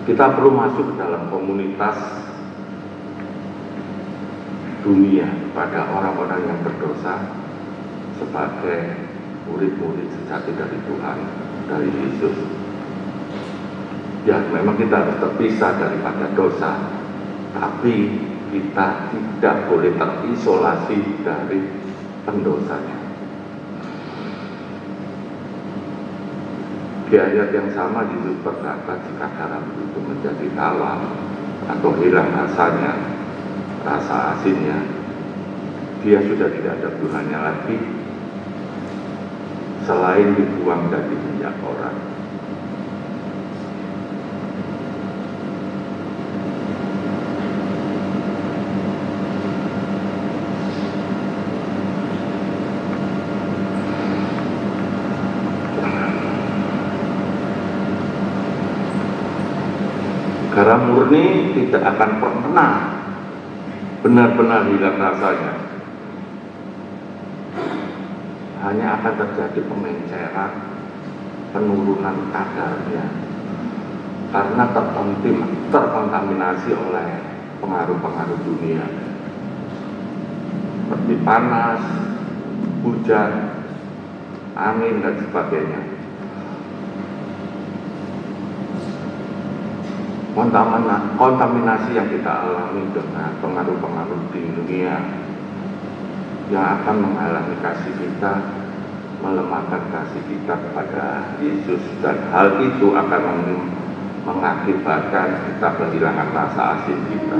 Speaker 3: Kita perlu masuk ke dalam komunitas dunia pada orang-orang yang berdosa sebagai murid-murid sejati dari Tuhan, dari Yesus. Ya, memang kita harus terpisah daripada dosa, tapi kita tidak boleh terisolasi dari pendosanya. Di ayat yang sama Yesus berkata, jika garam itu menjadi tawar atau hilang rasanya, rasa asinnya, dia sudah tidak ada gunanya lagi selain dibuang dari minyak orang. Garam murni tidak akan pernah benar-benar hilang rasanya. Hanya akan terjadi pemenceran, penurunan kadarnya, karena terkontaminasi oleh pengaruh-pengaruh dunia seperti panas, hujan, angin, dan sebagainya. Kontaminasi yang kita alami dengan pengaruh-pengaruh di dunia yang akan menghalangi kasih kita, melemahkan kasih kita kepada Yesus, dan hal itu akan mengakibatkan kita kehilangan rasa asin kita.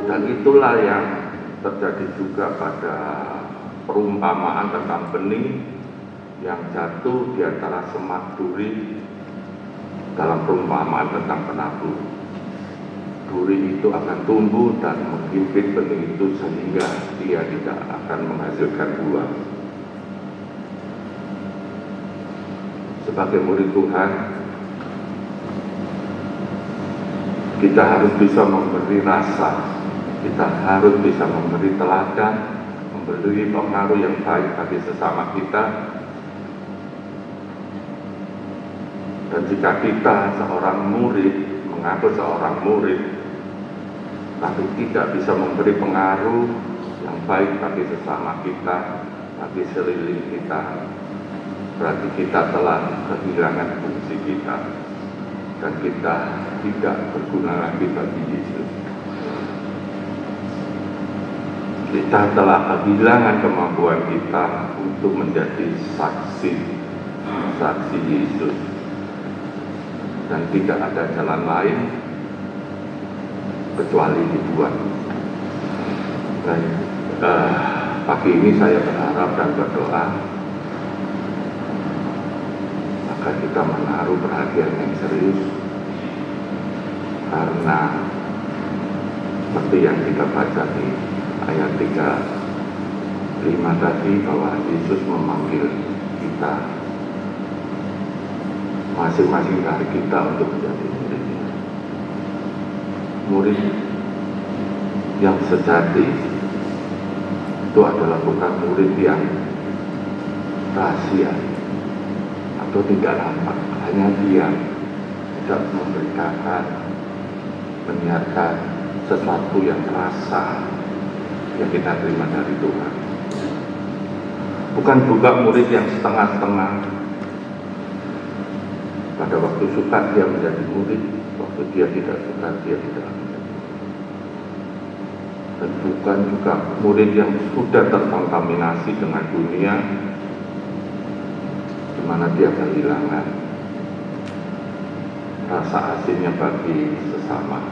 Speaker 3: Dan itulah yang terjadi juga pada perumpamaan tentang benih yang jatuh di antara semak duri. Dalam perumpamaan tentang penabur, duri itu akan tumbuh dan menghimpit benih itu sehingga dia tidak akan menghasilkan buah. Sebagai murid Tuhan, kita harus bisa memberi rasa, kita harus bisa memberi teladan, memberi pengaruh yang baik bagi sesama kita. Dan jika kita seorang murid, mengaku seorang murid, tapi tidak bisa memberi pengaruh yang baik bagi sesama kita, bagi sekeliling kita, berarti kita telah kehilangan fungsi kita, dan kita tidak berguna lagi bagi Yesus. Kita telah kehilangan kemampuan kita untuk menjadi saksi Yesus. Dan tidak ada jalan lain kecuali dibuat. Dan pagi ini saya berharap dan berdoa agar kita menaruh perhatian yang serius, karena seperti yang kita baca di ayat 35 tadi, bahwa Yesus memanggil kita, masing-masing dari kita, untuk menjadi muridnya. Murid yang sejati itu adalah bukan murid yang rahasia atau tidak nampak, hanya dia tidak memberitakan, menyiarkan sesuatu yang terasa yang kita terima dari Tuhan. Bukan juga murid yang setengah-setengah. Pada waktu suka dia menjadi murid, waktu dia tidak suka dia tidak menjadi murid. Dan bukan juga murid yang sudah terkontaminasi dengan dunia, di mana dia kehilangan rasa asinnya bagi sesama.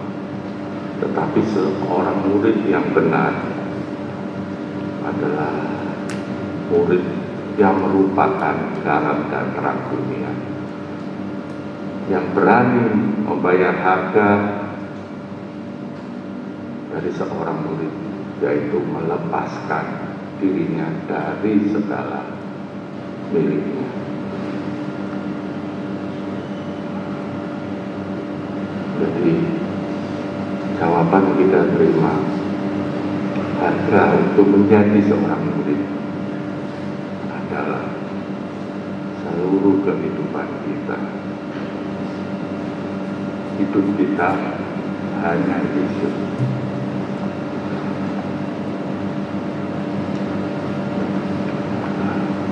Speaker 3: Tetapi seorang murid yang benar adalah murid yang merupakan garam dan terang dunia, yang berani membayar harga dari seorang murid, yaitu melepaskan dirinya dari segala miliknya. Jadi jawaban kita terima, harga untuk menjadi seorang murid adalah seluruh kehidupan kita. Hidup kita hanya Yesus.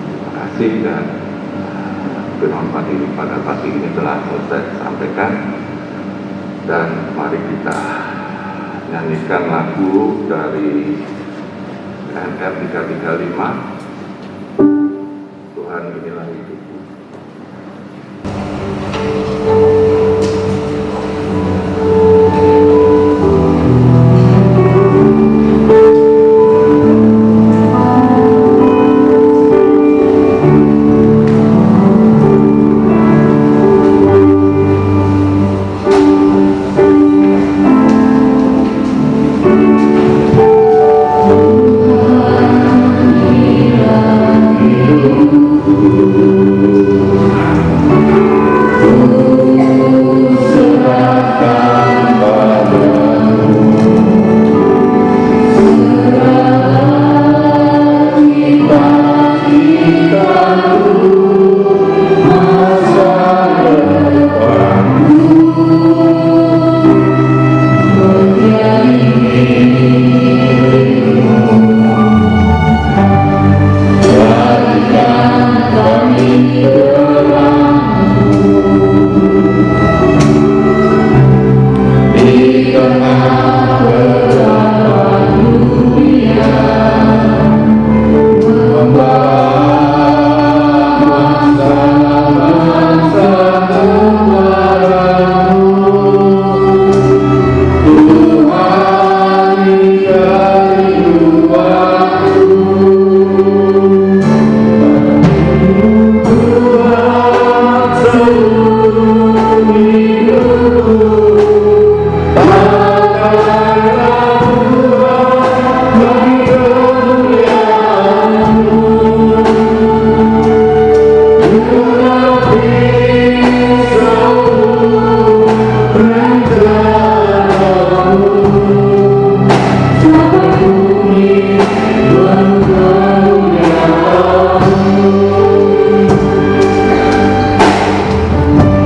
Speaker 3: Terima kasih, dan firman pada pagi ini telah selesai sampaikan, dan mari kita nyanyikan lagu dari NR 335, Tuhan inilah hidupku.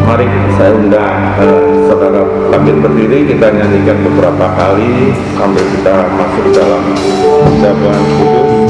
Speaker 3: Mari saya undang saudara bangkit berdiri, kita nyanyikan beberapa kali sambil kita masuk dalam ucapan kudus.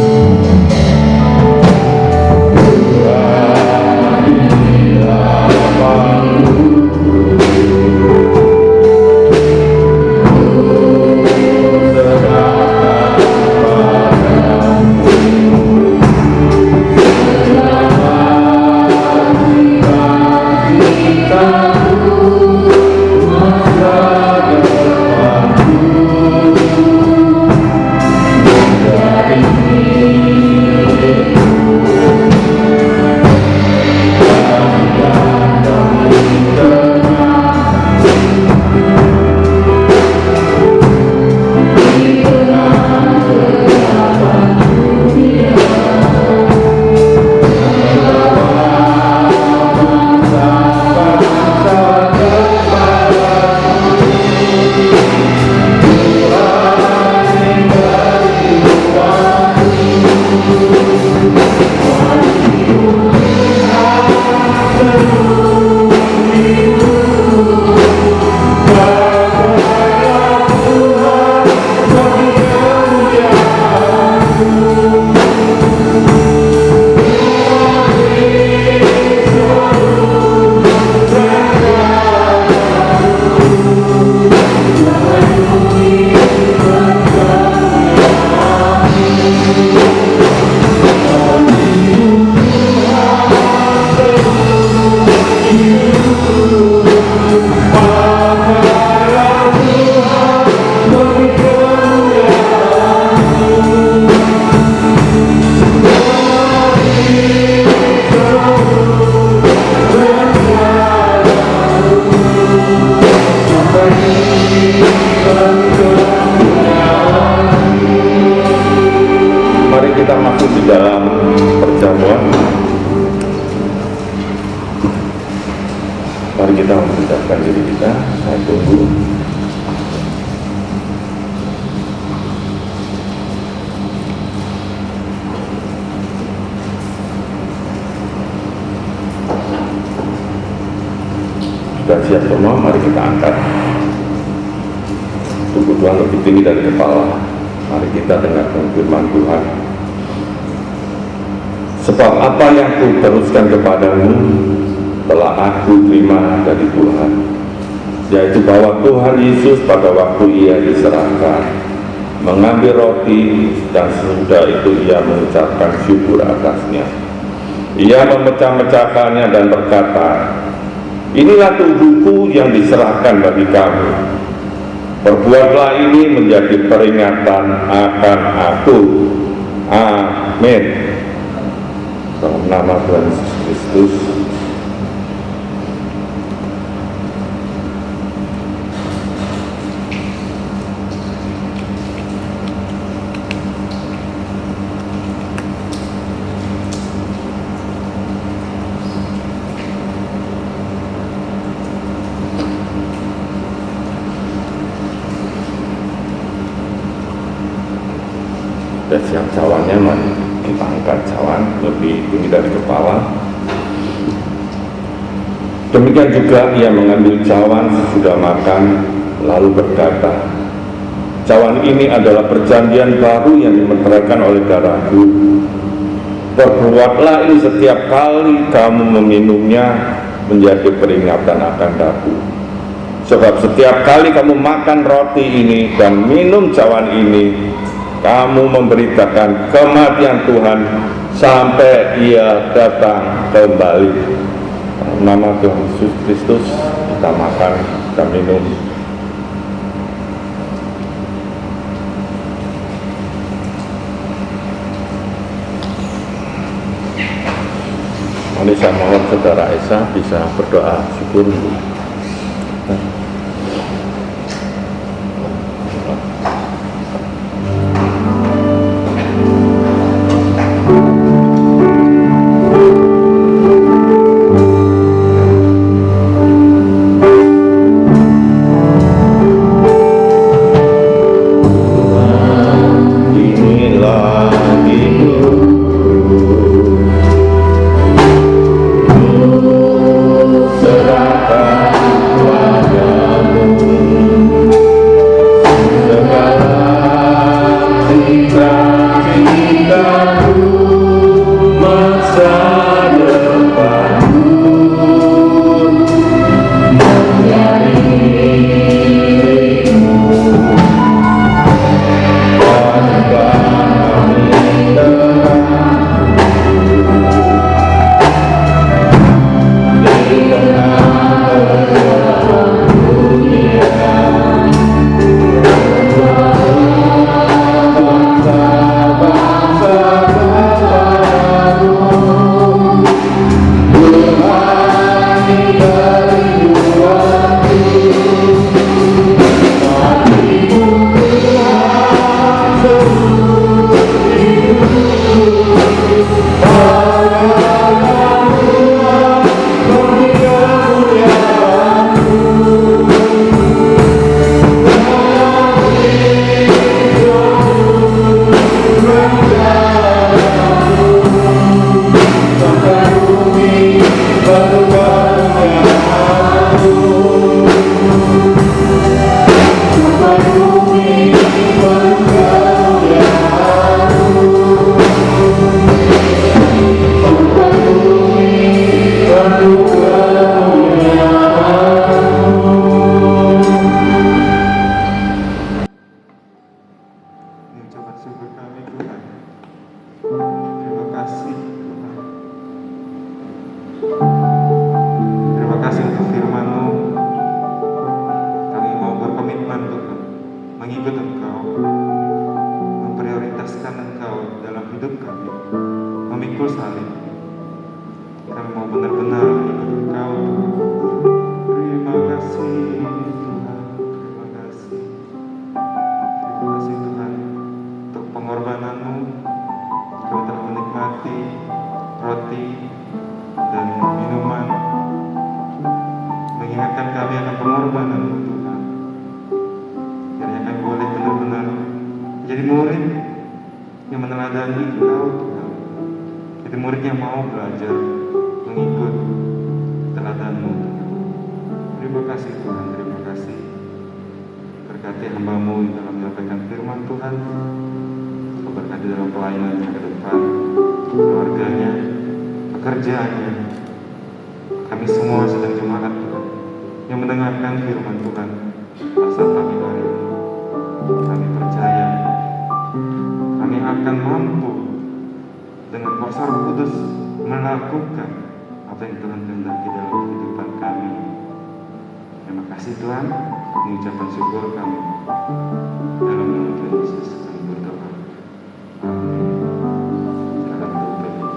Speaker 3: Mari kita masuk di dalam perjamuan. Mari kita mempersiapkan diri kita. Saya tunggu. Sudah siap semua, mari kita angkat tubuh Tuhan lebih tinggi dari kepala. Mari kita dengarkan firman Tuhan. Sebab apa yang kuteruskan kepadamu telah aku terima dari Tuhan, yaitu bahwa Tuhan Yesus pada waktu ia diserahkan mengambil roti, dan sesudah itu ia mengucapkan syukur atasnya. Ia memecah-mecahkannya dan berkata, inilah tubuhku yang diserahkan bagi kamu. Perbuatlah ini menjadi peringatan akan aku. Amin. Dalam nama Tuhan Yesus Kristus. Sudah siap cawannya, mari kita angkat cawan lebih tinggi dari kepala. Demikian juga ia mengambil cawan sesudah makan, lalu berkata, cawan ini adalah perjanjian baru yang dimeteraikan oleh darahku. Perbuatlah ini setiap kali kamu meminumnya menjadi peringatan akan aku. Sebab setiap kali kamu makan roti ini dan minum cawan ini, kamu memberitakan kematian Tuhan sampai ia datang kembali. Dalam nama Tuhan Yesus Kristus, kita makan, kita minum. Mari saya mohon saudara Esa bisa berdoa syukur.
Speaker 2: Terima kasih untuk firman-Mu. Kami mau berkomitmen Tuhan, mengikut Engkau, memprioritaskan Engkau dalam hidup kami, memikul salib. Kami mau benar-benar mengikut Engkau. Terima kasih Tuhan, terima kasih. Terima kasih Tuhan untuk pengorbanan-Mu. Kami telah menikmati roti dan minuman, mengingatkan kami akan pengorbanan-Mu Tuhan. Kiranya kami boleh benar-benar menjadi murid yang meneladani Engkau Tuhan. Jadi murid yang mau belajar mengikut teladan-Mu Tuhan. Terima kasih Tuhan, terima kasih. Berkati hamba-Mu yang dalam menyampaikan firman Tuhan. Berkati dalam pelayanannya ke depan, keluarganya, pekerjaannya. Kami semua sedang jemaat Tuhan yang mendengarkan firman Tuhan masa pagi hari ini. Kami percaya kami akan mampu dengan kuasa Roh Kudus melakukan apa yang Tuhan kehendaki dalam kehidupan kami. Terima kasih Tuhan, mengucapkan syukur kami dalam nama Tuhan Yesus kami berdoa. Amin. Silakan tutup.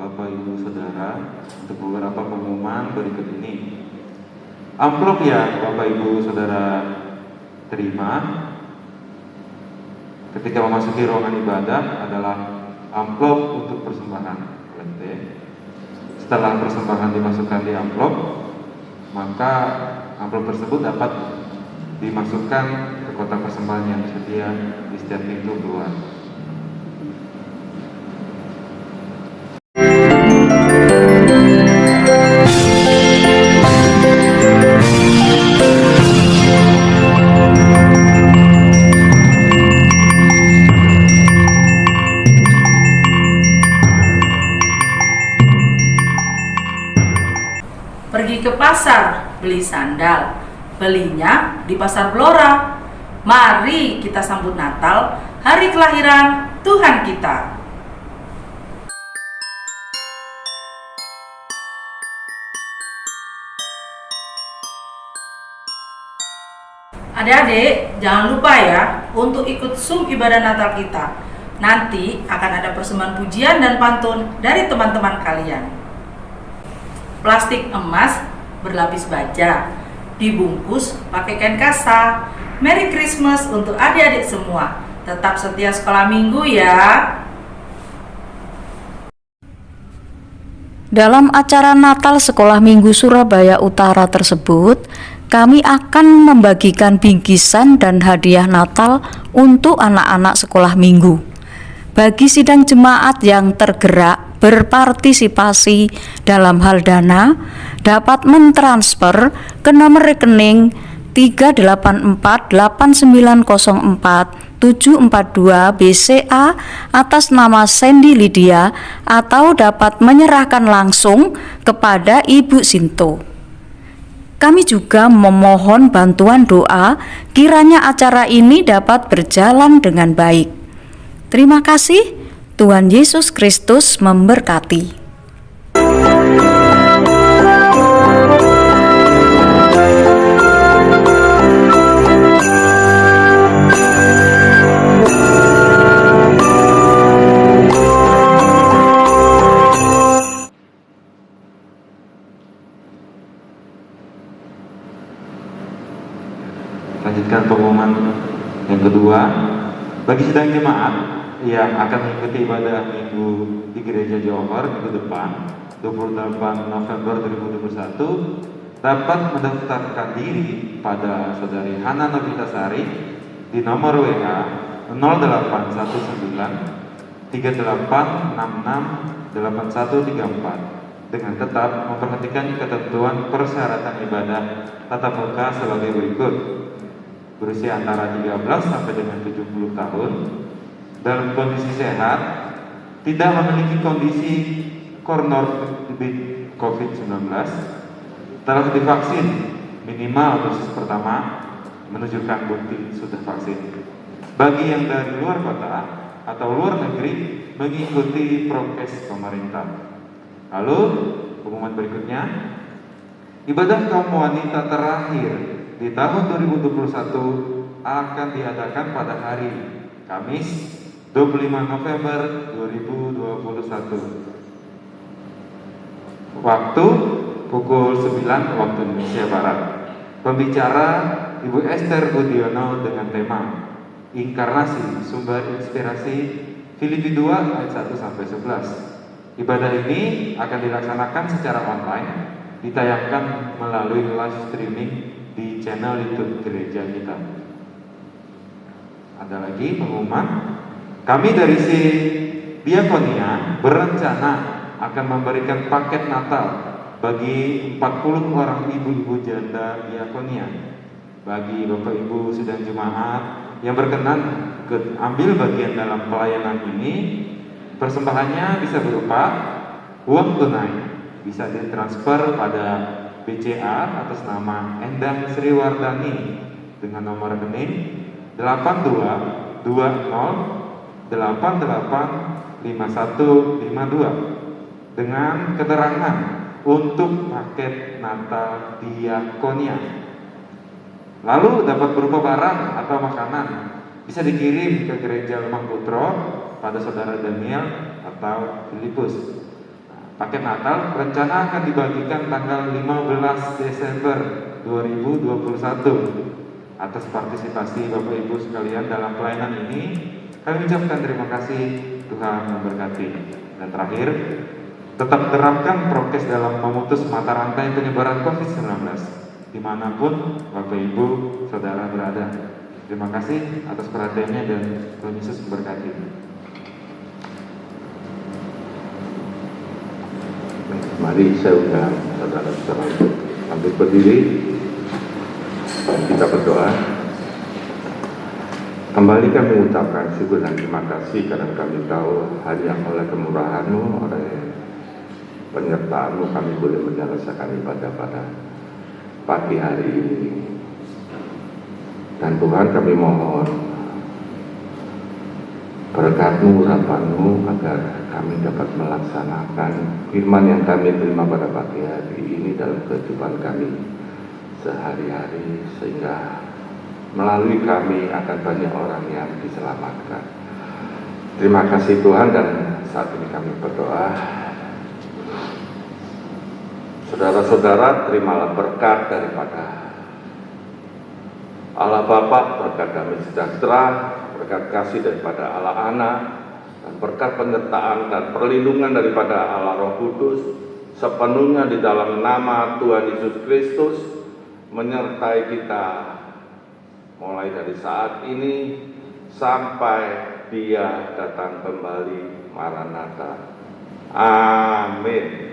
Speaker 2: Bapak Ibu Saudara untuk beberapa pengumuman berikut ini. Amplop yang Bapak Ibu Saudara terima ketika memasuki ruangan ibadah adalah amplop untuk persembahan lente. Setelah persembahan dimasukkan di amplop, maka amplop tersebut dapat dimasukkan ke kotak persembahan yang tersedia di setiap pintu keluar.
Speaker 5: Pergi ke pasar, beli sandal, belinya di pasar Blora. Mari kita sambut Natal, hari kelahiran Tuhan kita. Adik-adik, jangan lupa ya untuk ikut Zoom ibadah Natal kita. Nanti akan ada persembahan pujian dan pantun dari teman-teman kalian. Plastik emas berlapis baja, dibungkus pakai kain kasa. Merry Christmas untuk adik-adik semua. Tetap setia sekolah minggu ya.
Speaker 6: Dalam acara Natal Sekolah Minggu Surabaya Utara tersebut, kami akan membagikan bingkisan dan hadiah Natal untuk anak-anak sekolah minggu. Bagi sidang jemaat yang tergerak berpartisipasi dalam hal dana, dapat mentransfer ke nomor rekening 3848904 BCA atas nama Sandy Lydia, atau dapat menyerahkan langsung kepada Ibu Sinto. Kami juga memohon bantuan doa kiranya acara ini dapat berjalan dengan baik. Terima kasih. Tuhan Yesus Kristus memberkati.
Speaker 2: Lanjutkan pengumuman yang kedua. Bagi sidang jemaat yang akan mengikuti ibadah minggu di Gereja Johor minggu depan 28 November 2021 dapat mendaftarkan diri pada Saudari Hana Novitasari di nomor WA 0819 3866 8134 dengan tetap memperhatikan ketentuan persyaratan ibadah tatap muka sebagai berikut. Berusia antara 13 sampai dengan 70 tahun, dalam kondisi sehat, tidak memiliki kondisi comorbid COVID-19, telah divaksin minimal dosis pertama, menunjukkan bukti sudah vaksin. Bagi yang dari luar kota atau luar negeri, mengikuti prokes pemerintah. Lalu, pengumuman berikutnya, ibadah kaum wanita terakhir di tahun 2021 akan diadakan pada hari Kamis 25 November 2021. Waktu pukul 9 waktu Indonesia Barat. Pembicara Ibu Esther Budiono dengan tema Inkarnasi Sumber Inspirasi, Filipi 2 ayat 1 sampai 11. Ibadah ini akan dilaksanakan secara online, ditayangkan melalui live streaming di channel YouTube gereja kita. Ada lagi pengumuman, kami dari Diakonia berencana akan memberikan paket Natal bagi 40 orang ibu-ibu janda Diakonia. Bagi Bapak Ibu sidang jemaat yang berkenan ambil bagian dalam pelayanan ini, persembahannya bisa berupa uang tunai, bisa ditransfer pada BCA atas nama Endang Sriwardani dengan nomor rekening 822088515152 dengan keterangan untuk paket Natal Diakonia. Lalu dapat berupa barang atau makanan, bisa dikirim ke Gereja Lemah Putro pada Saudara Daniel atau Filipus. Paket Natal rencana akan dibagikan tanggal 15 Desember 2021. Atas partisipasi Bapak Ibu sekalian dalam pelayanan ini, kami ucapkan terima kasih. Tuhan memberkati. Dan terakhir, tetap terapkan prokes dalam memutus mata rantai penyebaran COVID-19 dimanapun Bapak Ibu Saudara berada. Terima kasih atas perhatiannya dan Tuhan Yesus memberkati.
Speaker 3: Mari saya undang saudara-saudara untuk ambil berdiri dan kita berdoa. Kembali kami mengucapkan syukur dan terima kasih karena kami tahu hanya oleh kemurahan-Mu, oleh penyertaan-Mu kami boleh menyelesaikan ibadah pada pagi hari ini. Dan Tuhan, kami mohon berkat-Mu, urapan-Mu agar kami dapat melaksanakan firman yang kami terima pada pagi hari ini dalam kehidupan kami sehari-hari, sehingga melalui kami akan banyak orang yang diselamatkan. Terima kasih Tuhan, dan saat ini kami berdoa. Saudara-saudara, terimalah berkat daripada Allah Bapa, berkat damai sejahtera, berkat kasih daripada Allah Anak, dan berkat penyertaan dan perlindungan daripada Allah Roh Kudus sepenuhnya di dalam nama Tuhan Yesus Kristus, menyertai kita mulai dari saat ini sampai Dia datang kembali. Maranatha. Amin.